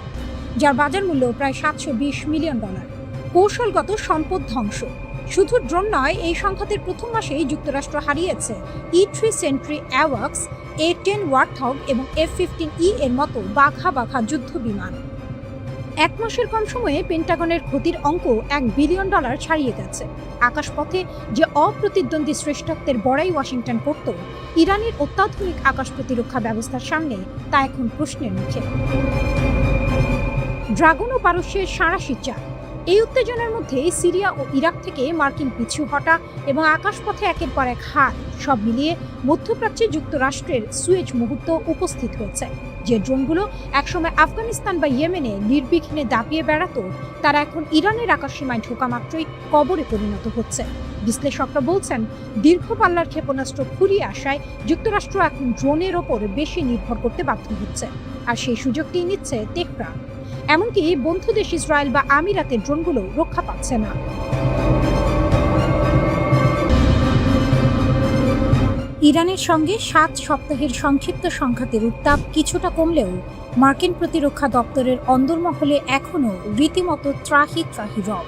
যার বাজার মূল্য প্রায় $720 মিলিয়ন। কৌশলগত সম্পদ ধ্বংস। শুধু ড্রোন নয়, এই সংঘাতের প্রথম মাসেই যুক্তরাষ্ট্র হারিয়েছে E-3 সেন্ট্রি অ্যাওয়াক্স, A-10 ওয়ারথগ এবং F-15E এর মতো বাঘা যুদ্ধ বিমান। 1 মাসের কম সময়ে পেন্টাগনের ক্ষতির অঙ্ক $1 বিলিয়ন ছাড়িয়ে গেছে। আকাশপথে যে অপ্রতিদ্বন্দ্বী শ্রেষ্ঠত্বের বড়াই ওয়াশিংটন করত, ইরানের অত্যাধুনিক আকাশ প্রতিরক্ষা ব্যবস্থার সামনে তা এখন প্রশ্নের মুখে। ড্রাগন ও পারস্যের সাঁড়াশি চাল। এই উত্তেজনার মধ্যে সিরিয়া ও ইরাক থেকে মার্কিন পিছু হটা এবং আকাশপথে একের পর এক হার, সব মিলিয়ে মধ্যপ্রাচ্যে যুক্তরাষ্ট্রের সুয়েজ মুহূর্ত উপস্থিত হয়েছে। যে ড্রোনগুলো একসময় আফগানিস্তান বা ইয়েমেনে নির্বিঘ্নে দাপিয়ে বেড়াতো, তারা এখন ইরানের আকাশসীমায় ঢোকা মাত্রই কবরে পরিণত হচ্ছে। বিশ্লেষকরা বলছেন, দীর্ঘ পাল্লার ক্ষেপণাস্ত্র ফুরিয়ে আসায় যুক্তরাষ্ট্র এখন ড্রোনের ওপর বেশি নির্ভর করতে বাধ্য হচ্ছে, আর সেই সুযোগটি নিচ্ছে তেহরান। এমনকি বন্ধু দেশ ইসরায়েল বা আমিরাতের ড্রোনগুলো রক্ষা পাচ্ছে না। ইরানের সঙ্গে 7 সপ্তাহের সংক্ষিপ্ত সংঘাতের উত্তাপ কিছুটা কমলেও মার্কিন প্রতিরক্ষা দপ্তরের অন্দরমহলে এখনও রীতিমতো ত্রাহি রব।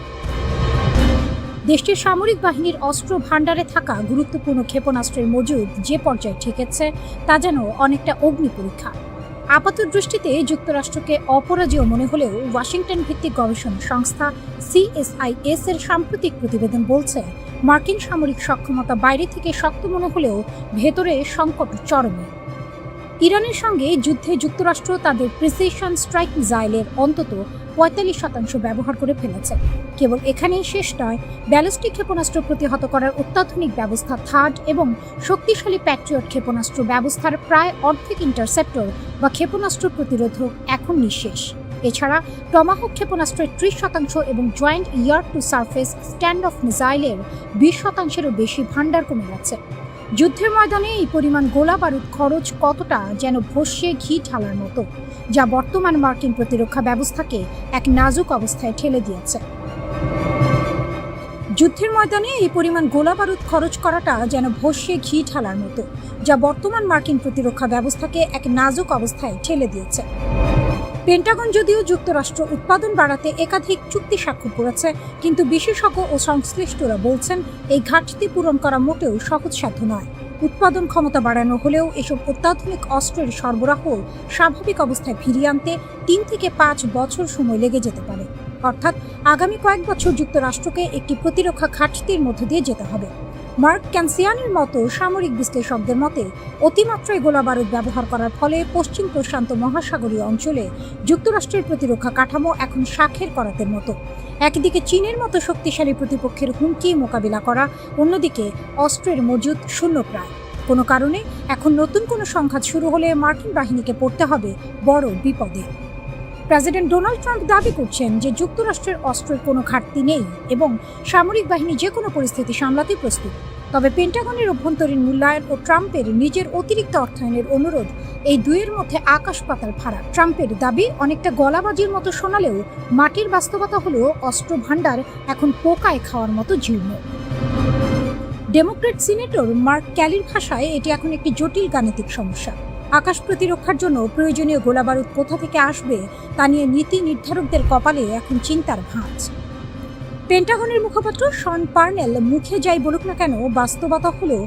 দেশটির সামরিক বাহিনীর অস্ত্র ভাণ্ডারে থাকা গুরুত্বপূর্ণ ক্ষেপণাস্ত্রের মজুদ যে পর্যায়ে ঠেকেছে তা যেন অনেকটা অগ্নি পরীক্ষা। আপাত দৃষ্টিতে যুক্তরাষ্ট্রকে অপরাজেয় মনে হলেও ওয়াশিংটন ভিত্তিক গবেষণা সংস্থা CSIS এর সাম্প্রতিক প্রতিবেদন বলছে, মার্কিন সামরিক সক্ষমতা বাইরে থেকে শক্ত মনে হলেও ভেতরে সংকট চরমে। ইরানের সঙ্গে যুদ্ধে যুক্তরাষ্ট্র তাদের প্রিসিশন স্ট্রাইক মিসাইলের অন্তত ৪৫% ব্যবহার করে ফেলেছে। কেবল এখানেই শেষ নয়, ব্যালিস্টিক ক্ষেপণাস্ত্র প্রতিহত করার অত্যাধুনিক ব্যবস্থা থার্ড এবং শক্তিশালী প্যাট্রিয়ট ক্ষেপণাস্ত্র ব্যবস্থার প্রায় অর্ধেক ইন্টারসেপ্টর বা ক্ষেপণাস্ত্র প্রতিরোধক এখন নিঃশেষ। এছাড়া টমাহক ক্ষেপণাস্ত্রের ৩০% এবং joint air to surface stand off মিসাইলের ২০%-এরও বেশি ভাণ্ডার কমে গেছে। যুদ্ধের ময়দানে এই পরিমাণ গোলা বারুদ খরচ কতটা যেন ভস্যে ঘি ঢালার মতো, যা বর্তমান মার্কিন প্রতিরক্ষা ব্যবস্থাকে এক নাজুক অবস্থায় ঠেলে দিয়েছে। যুদ্ধের ময়দানে এই পরিমাণ গোলা বারুদ খরচ করাটা যেন ভস্যে ঘি ঢালার মতো, যা বর্তমান মার্কিন প্রতিরক্ষা ব্যবস্থাকে এক নাজুক অবস্থায় ঠেলে দিয়েছে। পেন্টাগন যদিও যুক্তরাষ্ট্র উৎপাদন বাড়াতে একাধিক চুক্তি স্বাক্ষর করেছে, কিন্তু বিশেষজ্ঞ ও সংশ্লিষ্টরা বলছেন এই ঘাটতি পূরণ করা মোটেও সহজসাধ্য নয়। উৎপাদন ক্ষমতা বাড়ানো হলেও এসব অত্যাধুনিক অস্ত্রের সরবরাহ স্বাভাবিক অবস্থায় ফিরিয়ে আনতে ৩ থেকে ৫ বছর সময় লেগে যেতে পারে। অর্থাৎ আগামী কয়েক বছর যুক্তরাষ্ট্রকে একটি প্রতিরক্ষা ঘাটতির মধ্য দিয়ে যেতে হবে। মার্ক ক্যানসিয়ানের মতো সামরিক বিশ্লেষকদের মতে, অতিমাত্রায় গোলাবারুদ ব্যবহার করার ফলে পশ্চিম প্রশান্ত মহাসাগরীয় অঞ্চলে যুক্তরাষ্ট্রের প্রতিরক্ষা কাঠামো এখন শাখের করাতের মতো। একদিকে চীনের মতো শক্তিশালী প্রতিপক্ষের হুমকি মোকাবিলা করা, অন্যদিকে অস্ত্রের মজুদ শূন্য প্রায়। কোনো কারণে এখন নতুন কোনো সংঘাত শুরু হলে মার্কিন বাহিনীকে পড়তে হবে বড় বিপদে। প্রেসিডেন্ট ডোনাল্ড ট্রাম্প দাবি করছেন যে যুক্তরাষ্ট্রের অস্ত্রের কোনো ঘাটতি নেই এবং সামরিক বাহিনী যে কোনো পরিস্থিতি সামলাতে প্রস্তুত। তবে পেন্টাগনের অভ্যন্তরীণ মূল্যায়ন ও ট্রাম্পের নিজের অতিরিক্ত অর্থায়নের অনুরোধ, এই দুইয়ের মধ্যে আকাশ পাতাল ফারাক। ট্রাম্পের দাবি অনেকটা গলাবাজির মতো শোনালেও মাটির বাস্তবতা হলো অস্ত্র ভাণ্ডার এখন পোকায় খাওয়ার মতো জীর্ণ। ডেমোক্রেট সিনেটর মার্ক ক্যালির ভাষায় এটি এখন একটি জটিল গাণিতিক সমস্যা। আকাশ প্রতিরক্ষার জন্য প্রয়োজনীয় গোলাবারুদ কোথা থেকে আসবে তা নিয়ে নীতি নির্ধারকদের কপালে এখন চিন্তার ভাঁজ। পেন্টাগনের মুখপাত্র শন পার্নেল মুখে যাই বলুক না কেন, বাস্তবতা হলো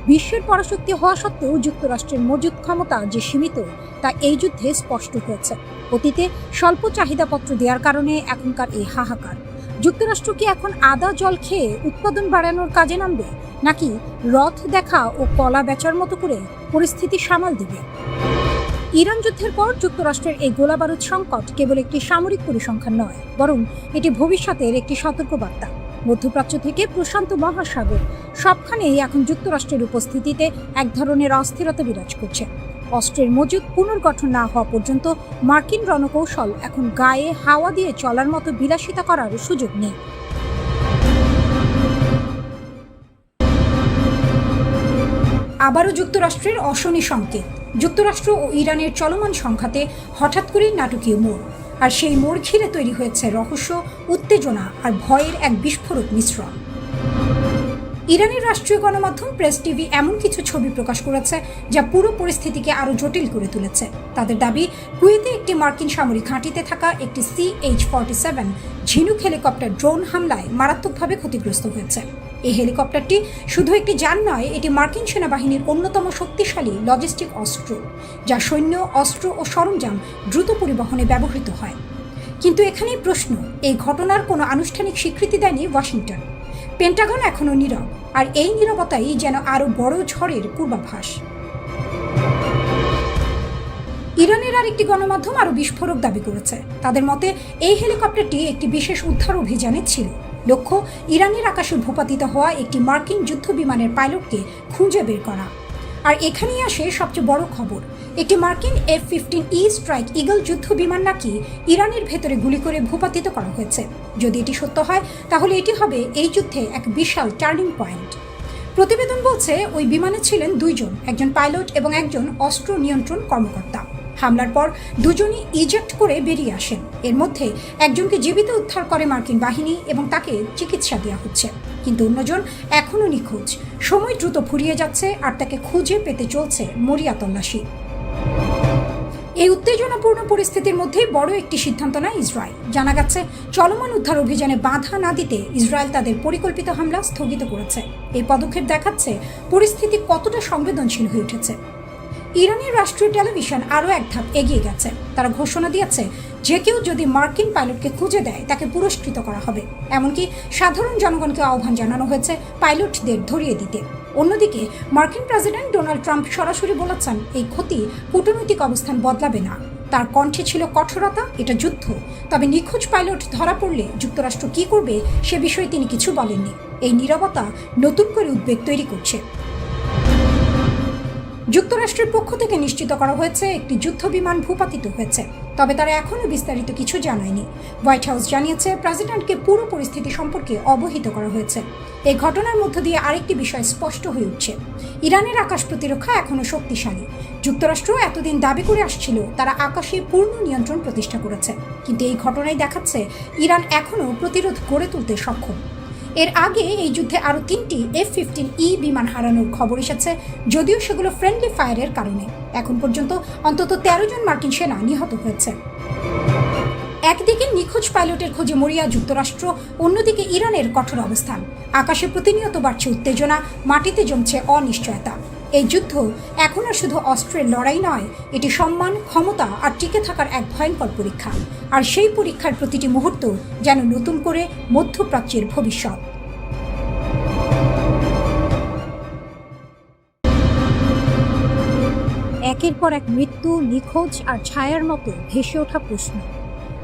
বিশ্বের পরাশক্তি হওয়া সত্ত্বেও যুক্তরাষ্ট্রের মজুদ ক্ষমতা যে সীমিত তা এই যুদ্ধে স্পষ্ট হয়েছে। অতীতে স্বল্প চাহিদাপত্র দেওয়ার কারণে এখনকার এই হাহাকার। যুক্তরাষ্ট্র কি এখন আদা জল খেয়ে উৎপাদন বাড়ানোর কাজে নামবে, নাকি রথ দেখা ও কলা বেচার মতো করে পরিস্থিতি সামাল দিবে? ইরান যুদ্ধের পর যুক্তরাষ্ট্রের এই গোলাবারুদ সংকট কেবল একটি সামরিক পরিসংখ্যান নয়, বরং এটি ভবিষ্যতের একটি সতর্কবার্তা। মধ্যপ্রাচ্য থেকে প্রশান্ত মহাসাগর সবখানেই এখন যুক্তরাষ্ট্রের উপস্থিতিতে এক ধরনের অস্থিরতা বিরাজ করছে। অস্ত্রের মজুদ পুনর্গঠন না হওয়া পর্যন্ত মার্কিন রণকৌশল এখন গায়ে হাওয়া দিয়ে চলার মতো বিলাসিতা করার সুযোগ নেই। আবারও যুক্তরাষ্ট্রের অশনি সংকেত। যুক্তরাষ্ট্র ও ইরানের চলমান সংঘাতে হঠাৎ করেই নাটকীয় মোড়, আর সেই মোড় ঘিরে তৈরি হয়েছে রহস্য, উত্তেজনা আর ভয়ের এক বিস্ফোরক মিশ্রণ। ইরানের রাষ্ট্রীয় গণমাধ্যম প্রেস টিভি এমন কিছু ছবি প্রকাশ করেছে যা পুরো পরিস্থিতিকে আরও জটিল করে তুলেছে। তাদের দাবি, কুয়েতে একটি মার্কিন সামরিক ঘাঁটিতে থাকা একটি CH-47 ঝিনুক হেলিকপ্টার ড্রোন হামলায় মারাত্মকভাবে ক্ষতিগ্রস্ত হয়েছে। এই হেলিকপ্টারটি শুধু একটি যান নয়, এটি মার্কিন সেনাবাহিনীর অন্যতম শক্তিশালী লজিস্টিক অস্ত্র, যা সৈন্য, অস্ত্র ও সরঞ্জাম দ্রুত পরিবহনে ব্যবহৃত হয়। কিন্তু এখানেই প্রশ্ন, এই ঘটনার কোনো আনুষ্ঠানিক স্বীকৃতি দেয়নি ওয়াশিংটন। পেন্টাগন এখনও নীরব, আর এই নীরবতাই যেন আরও বড় ঝড়ের পূর্বাভাস। ইরানের আরেকটি গণমাধ্যম আরও বিস্ফোরক দাবি করেছে। তাদের মতে এই হেলিকপ্টারটি একটি বিশেষ উদ্ধার অভিযানে ছিল। লক্ষ্য ইরানের আকাশে ভূপাতিত হওয়া একটি মার্কিন যুদ্ধ বিমানের পাইলটকে খুঁজে বের করা। আর এখানেই আসে সবচেয়ে বড় খবর, একটি মার্কিন F-15E স্ট্রাইক ইগল যুদ্ধ বিমান নাকি ইরানের ভেতরে গুলি করে ভূপাতিত করা হয়েছে। যদি এটি সত্য হয় তাহলে এটি হবে এই যুদ্ধে এক বিশাল টার্নিং পয়েন্ট। প্রতিবেদন বলছে ওই বিমানে ছিলেন 2 জন, একজন পাইলট এবং একজন অস্ত্র নিয়ন্ত্রণ কর্মকর্তা। হামলার পর দুজনই ইজেক্ট করে বেরিয়ে আসেন। এর মধ্যে একজনকে জীবিত উদ্ধার করে মার্কিন বাহিনী এবং তাকে চিকিৎসা দেওয়া হচ্ছে, কিন্তু অন্যজন এখনও নিখোঁজ। সময় দ্রুত ফুরিয়ে যাচ্ছে আর তাকে খুঁজে পেতে চলছে মরিয়া তল্লাশি। এই উত্তেজনাপূর্ণ পরিস্থিতির মধ্যেই বড় একটি সিদ্ধান্ত নেয় ইসরায়েল। জানা গেছে, চলমান উদ্ধার অভিযানে বাধা না দিতে ইসরায়েল তাদের পরিকল্পিত হামলা স্থগিত করেছে। এই পদক্ষেপ দেখাচ্ছে পরিস্থিতি কতটা সংবেদনশীল হয়ে উঠেছে। ইরানের রাষ্ট্রীয় টেলিভিশন আরও এক ধাপ এগিয়ে গেছে। তারা ঘোষণা দিয়েছে, যে কেউ যদি মার্কিন পাইলটকে খুঁজে দেয় তাকে পুরস্কৃত করা হবে। এমনকি সাধারণ জনগণকে আহ্বান জানানো হয়েছে পাইলটদের ধরিয়ে দিতে। অন্যদিকে মার্কিন প্রেসিডেন্ট ডোনাল্ড ট্রাম্প সরাসরি বলেছেন, এই ক্ষতি কূটনৈতিক অবস্থান বদলাবে না। তার কণ্ঠে ছিল কঠোরতা, এটা যুদ্ধ। তবে নিখোঁজ পাইলট ধরা পড়লে যুক্তরাষ্ট্র কি করবে সে বিষয়ে তিনি কিছু বলেননি। এই নীরবতা নতুন করে উদ্বেগ তৈরি করছে। যুক্তরাষ্ট্রের পক্ষ থেকে নিশ্চিত করা হয়েছে একটি যুদ্ধ বিমান ভূপাতিত হয়েছে, তবে তারা এখনও বিস্তারিত কিছু জানায়নি। হোয়াইট হাউস জানিয়েছে, প্রেসিডেন্টকে পুরো পরিস্থিতি সম্পর্কে অবহিত করা হয়েছে। এই ঘটনার মধ্য দিয়ে আরেকটি বিষয় স্পষ্ট হয়ে উঠছে, ইরানের আকাশ প্রতিরক্ষা এখনও শক্তিশালী। যুক্তরাষ্ট্র এতদিন দাবি করে আসছিল তারা আকাশে পূর্ণ নিয়ন্ত্রণ প্রতিষ্ঠা করেছে, কিন্তু এই ঘটনাই দেখাচ্ছে ইরান এখনও প্রতিরোধ গড়ে তুলতে সক্ষম। এর আগে এই যুদ্ধে আরও 3টি F-15E বিমান হারানোর খবর এসেছে, যদিও সেগুলো ফ্রেন্ডলি ফায়ারের কারণে। এখন পর্যন্ত অন্তত 13 জন মার্কিন সেনা নিহত হয়েছে। একদিকে নিখোঁজ পাইলটের খোঁজে মরিয়া যুক্তরাষ্ট্র, অন্যদিকে ইরানের কঠোর অবস্থান। আকাশে প্রতিনিয়ত বাড়ছে উত্তেজনা, মাটিতে জমছে অনিশ্চয়তা। এই যুদ্ধ এখন আর শুধু অস্ত্রের লড়াই নয়, এটি সম্মান, ক্ষমতা আর টিকে থাকার এক ভয়ঙ্কর পরীক্ষা। আর সেই পরীক্ষার প্রতিটি মুহূর্ত যেন নতুন করে মধ্যপ্রাচ্যের ভবিষ্যৎ। একের পর এক মৃত্যু, নিখোঁজ আর ছায়ার মতো ভেসে ওঠা প্রশ্ন,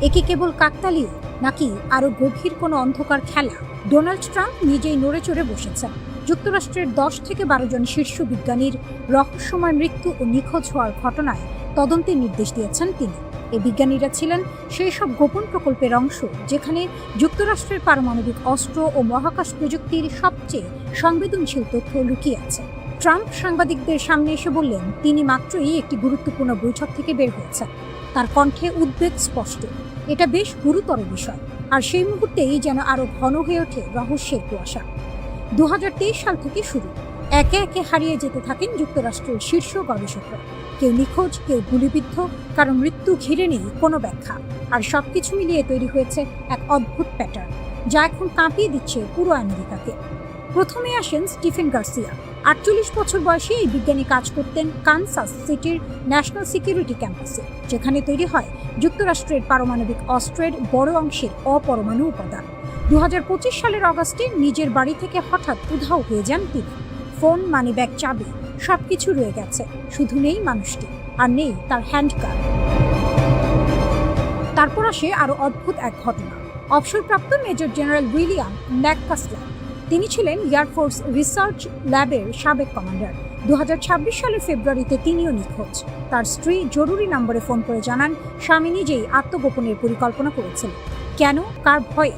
একে কেবল কাকতালীয় নাকি আরও গভীর কোনো অন্ধকার খেলা? ডোনাল্ড ট্রাম্প নিজেই নড়ে চড়ে বসেছেন। যুক্তরাষ্ট্রের 10 থেকে 12 জন শীর্ষ বিজ্ঞানীর রহস্যময় মৃত্যু ও নিখোঁজ হওয়ার ঘটনায় তদন্তের নির্দেশ দিয়েছেন তিনি। এই বিজ্ঞানীরা ছিলেন সেই সব গোপন প্রকল্পের অংশ যেখানে যুক্তরাষ্ট্রের পারমাণবিক অস্ত্র ও মহাকাশ প্রযুক্তির সবচেয়ে সংবেদনশীল তথ্য লুকিয়ে আছে। ট্রাম্প সাংবাদিকদের সামনে এসে বললেন, তিনি মাত্রই একটি গুরুত্বপূর্ণ বৈঠক থেকে বের হয়েছেন। তার কণ্ঠে উদ্বেগ স্পষ্ট, এটা বেশ গুরুতর বিষয়। আর সেই মুহূর্তেই যেন আরও ঘন হয়ে ওঠে রহস্যের কুয়াশা। 2023 সাল থেকে শুরু, একে একে হারিয়ে যেতে থাকেন যুক্তরাষ্ট্রের শীর্ষ গবেষকরা। কেউ নিখোঁজ, কেউ গুলিবিদ্ধ, কারণ মৃত্যু ঘিরে নেই কোনো ব্যাখ্যা। আর সবকিছু মিলিয়ে তৈরি হয়েছে এক অদ্ভুত প্যাটার্ন, যা এখন কাঁপিয়ে দিচ্ছে পুরো আমেরিকাকে। প্রথমে আসেন স্টিফেন গার্সিয়া। 48 বছর বয়সে এই বিজ্ঞানী কাজ করতেন কানসাস সিটির ন্যাশনাল সিকিউরিটি ক্যাম্পাসে, যেখানে তৈরি হয় যুক্তরাষ্ট্রের পারমাণবিক অস্ত্রের বড় অংশের অপরমাণু উপাদান। 2025 সালের অগাস্টে নিজের বাড়ি থেকে হঠাৎ উধাও হয়ে যান তিনি। ফোন, মানিব্যাগ, চাবি সবকিছু রয়ে গেছে, শুধু নেই মানুষটি, আর নেই তার হ্যান্ডকার। তারপর আসে আরও অদ্ভুত এক ঘটনা। অবসরপ্রাপ্ত মেজর জেনারেল উইলিয়াম ম্যাককাসলার, তিনি ছিলেন এয়ারফোর্স রিসার্চ ল্যাবের সাবেক কমান্ডার। 2026 সালের ফেব্রুয়ারিতে তিনিও নিখোঁজ। তার স্ত্রী জরুরি নম্বরে ফোন করে জানান, স্বামী নিজেই আত্মগোপনের পরিকল্পনা করেছিলেন। কেন, কার ভয়ে?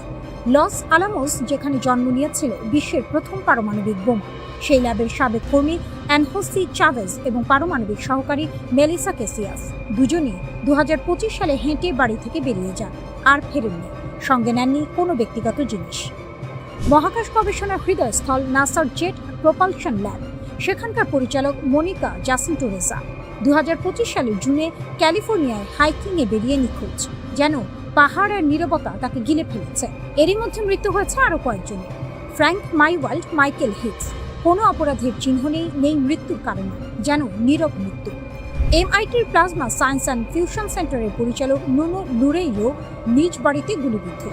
লস আলামোস, যেখানে জন্ম নিয়েছিল বিশ্বের প্রথম পারমাণবিক বোমা, সেই ল্যাবের সাবেক কর্মী অ্যানহোসি চাভেজ এবং পারমাণবিক সহকারী মেলিসা কেসিয়াস দুজনেই 2025 সালে হেঁটে বাড়ি থেকে বেরিয়ে যান, আর ফেরেননি। সঙ্গে নেননি কোনো ব্যক্তিগত জিনিস। মহাকাশ গবেষণার হৃদয়স্থল নাসার জেট প্রপালশন ল্যাব, সেখানকার পরিচালক মনিকা জাসিন্টোরেসা 2025 সালের জুনে ক্যালিফোর্নিয়ায় হাইকিংয়ে বেরিয়ে নিখোঁজ। যেন পাহাড় আর নীরবতা তাকে গিলে ফেলেছে। এরই মধ্যে মৃত্যু হয়েছে আরও কয়েকজনের। ফ্র্যাঙ্ক মাইওয়াল্ড, মাইকেল হিক্স, কোনো অপরাধের চিহ্ন নেই মৃত্যুর কারণে, যেন নীরব মৃত্যু। MITর প্লাজমা সায়েন্স অ্যান্ড ফিউশন সেন্টারের পরিচালক নুনো লুরেইলো নিজ বাড়িতে গুলিবিদ্ধ।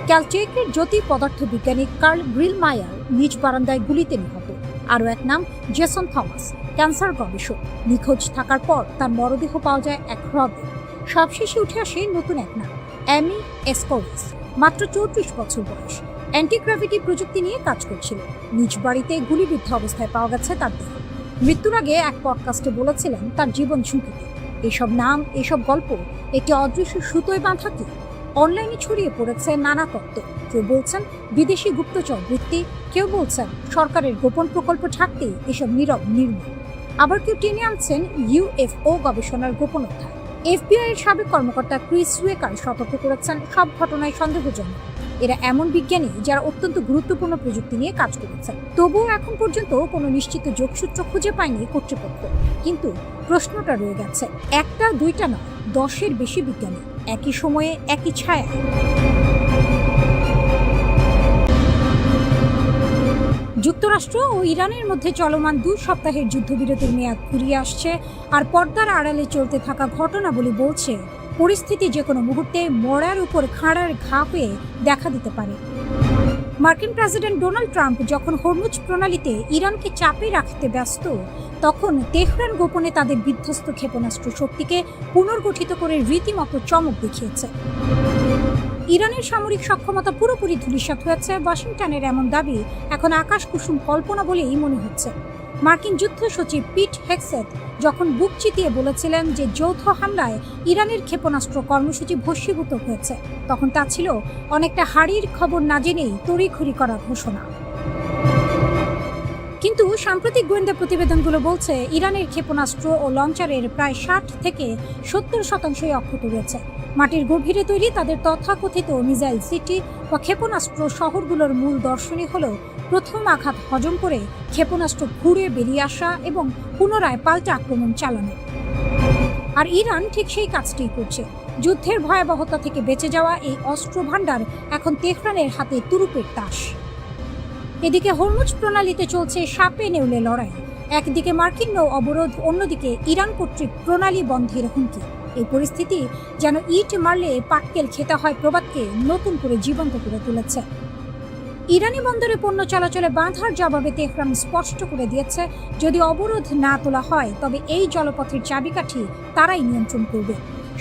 ক্যালটেকের জ্যোতি পদার্থ বিজ্ঞানী কার্ল গ্রিলমায়ার নিজ বারান্দায় গুলিতে নিহত। আরও এক নাম জেসন থমাস, ক্যান্সার গবেষক। নিখোঁজ থাকার পর তার মরদেহ পাওয়া যায় এক হ্রদে। সবশেষে উঠে আসে নতুন এক নাম, অ্যামি এসকোরিস, মাত্র 34 বছর বয়স। অ্যান্টিগ্র্যাভিটি প্রযুক্তি নিয়ে কাজ করছিল। নিজ বাড়িতে গুলিবিদ্ধ অবস্থায় পাওয়া গেছে তার দেহ। মৃত্যুর আগে এক পডকাস্টে বলেছিলেন তার জীবন ঝুঁকিতে। এসব নাম, এসব গল্প একটি অদৃশ্য সুতোয় বাঁধা কি? অনলাইনে ছড়িয়ে পড়েছে নানা তত্ত্ব। কেউ বলছেন বিদেশি গুপ্তচর বৃত্তি, কেউ বলছেন সরকারের গোপন প্রকল্প ঢাকতেই এসব নীরব নির্মূল। আবার কেউ টেনে আনছেন UFO গবেষণার গোপনতা। FBI এর সাবেক কর্মকর্তা ক্রিস ওয়েকার সতর্ক করেছেন, সব ঘটনায় সন্দেহজনক। এরা এমন বিজ্ঞানী যারা অত্যন্ত গুরুত্বপূর্ণ প্রযুক্তি নিয়ে কাজ করেছে। তবুও এখন পর্যন্ত কোনো নিশ্চিত যোগসূত্র খুঁজে পায়নি কর্তৃপক্ষ। কিন্তু প্রশ্নটা রয়ে গেছে, একটা দুইটা নয়, 10-এর বেশি বিজ্ঞানী একই সময়ে একই ছায়া। যুক্তরাষ্ট্র ও ইরানের মধ্যে চলমান 2 সপ্তাহের যুদ্ধবিরতির মেয়াদ ফুরিয়ে আসছে, আর পর্দার আড়ালে চলতে থাকা ঘটনাবলী বলছে পরিস্থিতি যে কোনো মুহূর্তে মরার উপর খাঁড়ার ঘা হয়ে দেখা দিতে পারে। মার্কিন প্রেসিডেন্ট ডোনাল্ড ট্রাম্প যখন হরমুজ প্রণালীতে ইরানকে চাপে রাখতে ব্যস্ত, তখন তেহরান গোপনে তাদের বিধ্বস্ত ক্ষেপণাস্ত্র শক্তিকে পুনর্গঠিত করে রীতিমতো চমক দেখিয়েছে। ইরানের সামরিক সক্ষমতা পুরোপুরি ধূলিসাৎ হয়েছে। ওয়াশিংটনের এমন দাবি এখন আকাশ কুসুম কল্পনা বলেই মনে হচ্ছে। মার্কিন যুদ্ধ সচিব পিট হেগসেথ যখন বুক চিতিয়ে বলেছিলেন যে যৌথ হামলায় ইরানের ক্ষেপণাস্ত্র কর্মসূচি ভস্মীভূত হয়েছে, তখন তা ছিল অনেকটা হাড়ির খবর না জেনেই তড়িঘড়ি করা ঘোষণা। কিন্তু সাম্প্রতিক গোয়েন্দা প্রতিবেদনগুলো বলছে ইরানের ক্ষেপণাস্ত্র ও লঞ্চারের প্রায় 60 থেকে 70% অক্ষত রয়েছে। মাটির গভীরে তৈরি তাদের তথাকথিত মিসাইল সিটি বা ক্ষেপণাস্ত্র শহরগুলোর মূল দর্শনী হল প্রথম আঘাত হজম করে ক্ষেপণাস্ত্র ঘুরে বেরিয়ে আসা এবং পুনরায় পাল্টা আক্রমণ চালানো। আর ইরান ঠিক সেই কাজটিই করছে। যুদ্ধের ভয়াবহতা থেকে বেঁচে যাওয়া এই অস্ত্র ভাণ্ডার এখন তেহরানের হাতে তুরুপের তাস। এদিকে হরমুজ প্রণালীতে চলছে সাপে নেউলে লড়াই। একদিকে মার্কিন নৌ অবরোধ, অন্যদিকে ইরান কর্তৃক প্রণালী বন্ধের হুমকি। এই পরিস্থিতি যেন ইট মারলে পাটকেল খেতে হয় প্রবাদকে নতুন করে জীবন্ত করে তুলেছে। ইরানি বন্দরে পণ্য চলাচলে বাঁধার জবাবে তেহরান স্পষ্ট করে দিয়েছে, যদি অবরোধ না তোলা হয় তবে এই জলপথের চাবিকাঠি তারাই নিয়ন্ত্রণ করবে।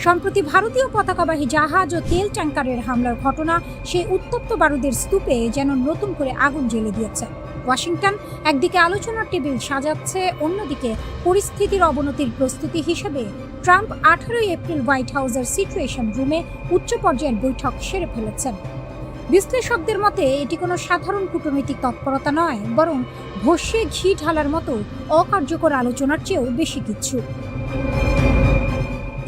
সম্প্রতি ভারতীয় পতাকাবাহী জাহাজ ও তেল ট্যাঙ্কারের হামলার ঘটনা সেই উত্তপ্ত বারুদের স্তূপে যেন নতুন করে আগুন জ্বেলে দিয়েছে। ওয়াশিংটন একদিকে আলোচনার টেবিল সাজাচ্ছে, অন্যদিকে পরিস্থিতির অবনতির প্রস্তুতি হিসেবে ট্রাম্প 18 এপ্রিল হোয়াইট হাউসের সিচুয়েশন রুমে উচ্চ পর্যায়ের বৈঠক সেরে ফেলেছেন। বিশ্লেষকদের মতে এটি কোনো সাধারণ কূটনৈতিক তৎপরতা নয়, বরং ভস্যে ঘি ঢালার মতো অকার্যকর আলোচনার চেয়েও বেশি কিছু।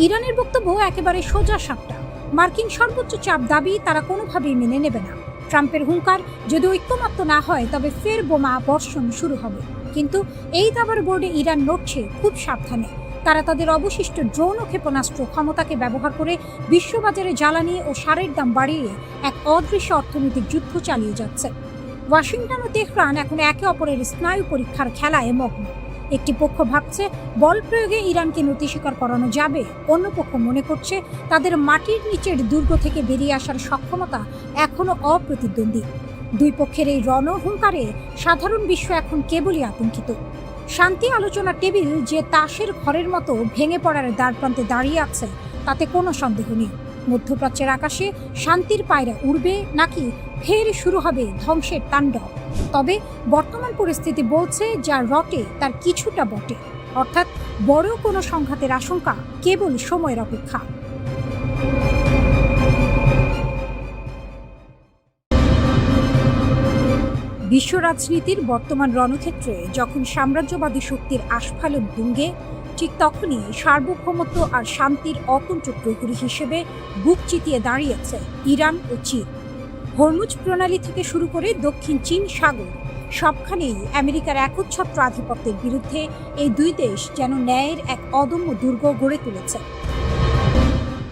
ইরানের বক্তব্য একেবারে সোজা সাপটা। মার্কিন সর্বোচ্চ চাপ দাবি তারা কোনোভাবেই মেনে নেবে না। ট্রাম্পের হুঙ্কার, যদি ঐক্যমত্য না হয় তবে ফের বোমা বর্ষণ শুরু হবে। কিন্তু এই দাবার বোর্ডে ইরান নড়ছে খুব সাবধানে। তারা তাদের অবশিষ্ট ড্রোন ও ক্ষেপণাস্ত্র ক্ষমতাকে ব্যবহার করে বিশ্ববাজারে জ্বালানি ও সারের দাম বাড়িয়ে এক অদৃশ্য অর্থনৈতিক যুদ্ধ চালিয়ে যাচ্ছে। ওয়াশিংটন ও তেহরান এখন একে অপরের স্নায়ু পরীক্ষার খেলায় মগ্ন। একটি পক্ষ ভাবছে বল প্রয়োগে ইরানকে নতি স্বীকার করানো যাবে, অন্য পক্ষ মনে করছে তাদের মাটির নিচের দুর্গ থেকে বেরিয়ে আসার সক্ষমতা এখনো অপ্রতিদ্বন্দ্বী। দুই পক্ষের এই রণহুঙ্কারে সাধারণ বিশ্ব এখন কেবলই আতঙ্কিত। শান্তি আলোচনার টেবিল যে তাসের ঘরের মতো ভেঙে পড়ার দ্বারপ্রান্তে দাঁড়িয়ে আছে তাতে কোনো সন্দেহ নেই। মধ্যপ্রাচ্যের আকাশে শান্তির পায়রা উড়বে নাকি ফের শুরু হবে ধ্বংসের তাণ্ডব। তবে বর্তমান পরিস্থিতি বলছে যা রটে তার কিছুটা বটে, অর্থাৎ বড় কোনো সংঘাতের আশঙ্কা কেবল সময়ের অপেক্ষা। বিশ্ব রাজনীতির বর্তমান রণক্ষেত্রে যখন সাম্রাজ্যবাদী শক্তির আস্ফালন তুঙ্গে, ঠিক তখনই সার্বভৌমত্ব আর শান্তির অকুণ্ঠ প্রহরী হিসেবে বুক চিতিয়ে দাঁড়িয়েছে ইরান ও চীন। হরমুজ প্রণালী থেকে শুরু করে দক্ষিণ চীন সাগর, সবখানেই আমেরিকার একচ্ছত্র আধিপত্যের বিরুদ্ধে এই দুই দেশ যেন ন্যায়ের এক অদম্য দুর্গ গড়ে তুলেছে।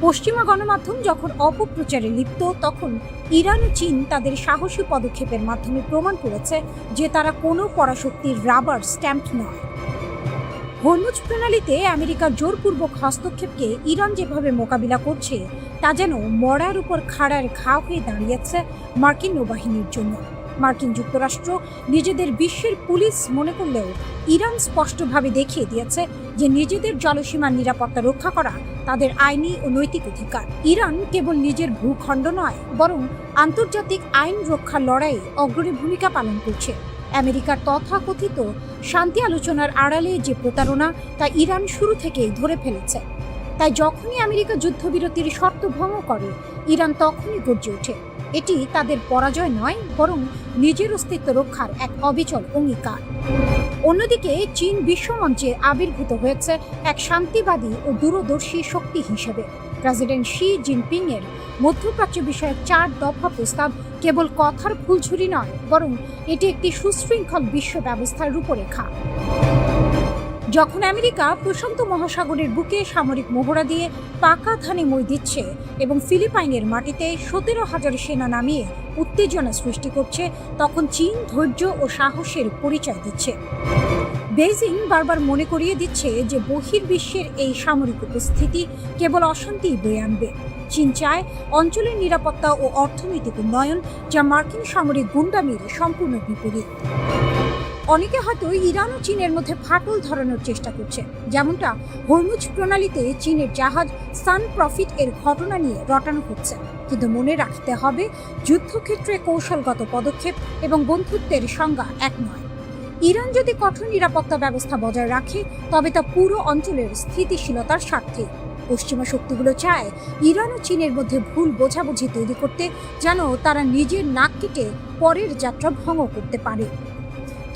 পশ্চিমা গণমাধ্যম যখন অপপ্রচারে লিপ্ত, তখন ইরান ও চীন তাদের সাহসী পদক্ষেপের মাধ্যমে প্রমাণ করেছে যে তারা কোনো পরাশক্তির রাবার স্ট্যাম্প নয়। হরমুজ প্রণালীতে আমেরিকার জোরপূর্বক হস্তক্ষেপকে ইরান যেভাবে মোকাবিলা করছে তা যেন মরার উপর খাড়ার ঘা হয়ে দাঁড়িয়েছে মার্কিন নৌবাহিনীর জন্য। মার্কিন যুক্তরাষ্ট্র নিজেদের বিশ্বের পুলিশ মনে করলেও ইরান স্পষ্টভাবে দেখিয়ে দিয়েছে যে নিজেদের জলসীমার নিরাপত্তা রক্ষা করা তাদের আইনি ও নৈতিক অধিকার। ইরান কেবল নিজের ভূখণ্ড নয়, বরং আন্তর্জাতিক আইন রক্ষার লড়াইয়ে অগ্রণী ভূমিকা পালন করছে। আমেরিকার তথাকথিত শান্তি আলোচনার আড়ালে যে প্রতারণা তা ইরান শুরু থেকেই ধরে ফেলেছে। তাই যখনই আমেরিকা যুদ্ধবিরতির শর্ত ভঙ্গ করে, ইরান তখনই গর্জে ওঠে। এটি তাদের পরাজয় নয়, বরং নিজের অস্তিত্ব রক্ষার এক অবিচল অঙ্গীকার। অন্যদিকে চীন বিশ্বমঞ্চে আবির্ভূত হয়েছে এক শান্তিবাদী ও দূরদর্শী শক্তি হিসেবে। প্রেসিডেন্ট শি জিনপিং এর মধ্যপ্রাচ্য বিষয়ক 4 দফা প্রস্তাব কেবল কথার ফুলঝুরি নয়, বরং এটি একটি সুশৃঙ্খল বিশ্ব ব্যবস্থার রূপরেখা। যখন আমেরিকা প্রশান্ত মহাসাগরের বুকে সামরিক মহড়া দিয়ে পাকা ধানে মই দিচ্ছে এবং ফিলিপাইনের মাটিতে 17,000 সেনা নামিয়ে উত্তেজনা সৃষ্টি করছে, তখন চীন ধৈর্য ও সাহসের পরিচয় দিচ্ছে। বেইজিং বারবার মনে করিয়ে দিচ্ছে যে বহির্বিশ্বের এই সামরিক উপস্থিতি কেবল অশান্তি বয়ে আনবে। চীন চায় অঞ্চলের নিরাপত্তা ও অর্থনৈতিক উন্নয়ন, যা মার্কিন সামরিক গুন্ডামির সম্পূর্ণ বিপরীত। অনেকে হয়তো ইরান ও চীনের মধ্যে ফাটল ধরানোর চেষ্টা করছে, যেমনটা হরমুজ প্রণালীতে চীনের জাহাজ সান প্রফিট এর ঘটনা নিয়ে রটানো হচ্ছে। কিন্তু মনে রাখতে হবে, যুদ্ধক্ষেত্রে কৌশলগত পদক্ষেপ এবং বন্ধুত্বের সংজ্ঞা এক নয়। ইরান যদি কঠোর নিরাপত্তা ব্যবস্থা বজায় রাখে, তবে তা পুরো অঞ্চলের স্থিতিশীলতার স্বার্থে। পশ্চিমা শক্তিগুলো চায় ইরান ও চীনের মধ্যে ভুল বোঝাবুঝি তৈরি করতে, যেন তারা নিজের নাক কেটে পরের যাত্রা ভঙ্গ করতে পারে।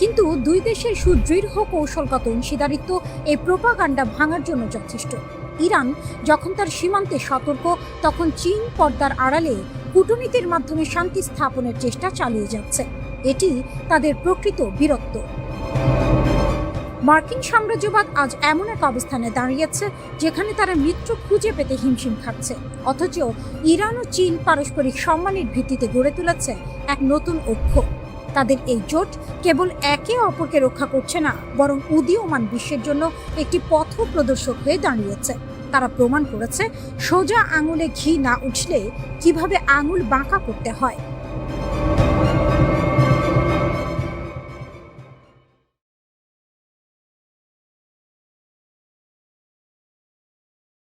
কিন্তু দুই দেশের সুদৃঢ় কৌশলগত অংশীদারিত্ব এই প্রোপাগান্ডা ভাঙার জন্য যথেষ্ট। ইরান যখন তার সীমান্তে সতর্ক, তখন চীন পর্দার আড়ালে কূটনীতির মাধ্যমে শান্তি স্থাপনের চেষ্টা চালিয়ে যাচ্ছে। এটি তাদের প্রকৃত বীরত্ব। মার্কিন সাম্রাজ্যবাদ আজ এমন এক অবস্থানে দাঁড়িয়েছে যেখানে তারা মিত্র খুঁজে পেতে হিমশিম খাচ্ছে, অথচ ইরান ও চীন পারস্পরিক সম্মানের ভিত্তিতে গড়ে তুলেছে এক নতুন অক্ষ। তাদের এই জোট কেবল একে অপরকে রক্ষা করছে না, বরং উদীয়মান বিশ্বের জন্য একটি পথ প্রদর্শক হয়ে দাঁড়িয়েছে। তারা প্রমাণ করেছে সোজা আঙুলে ঘি না উঠলে কিভাবে আঙুল বাঁকা করতে হয়।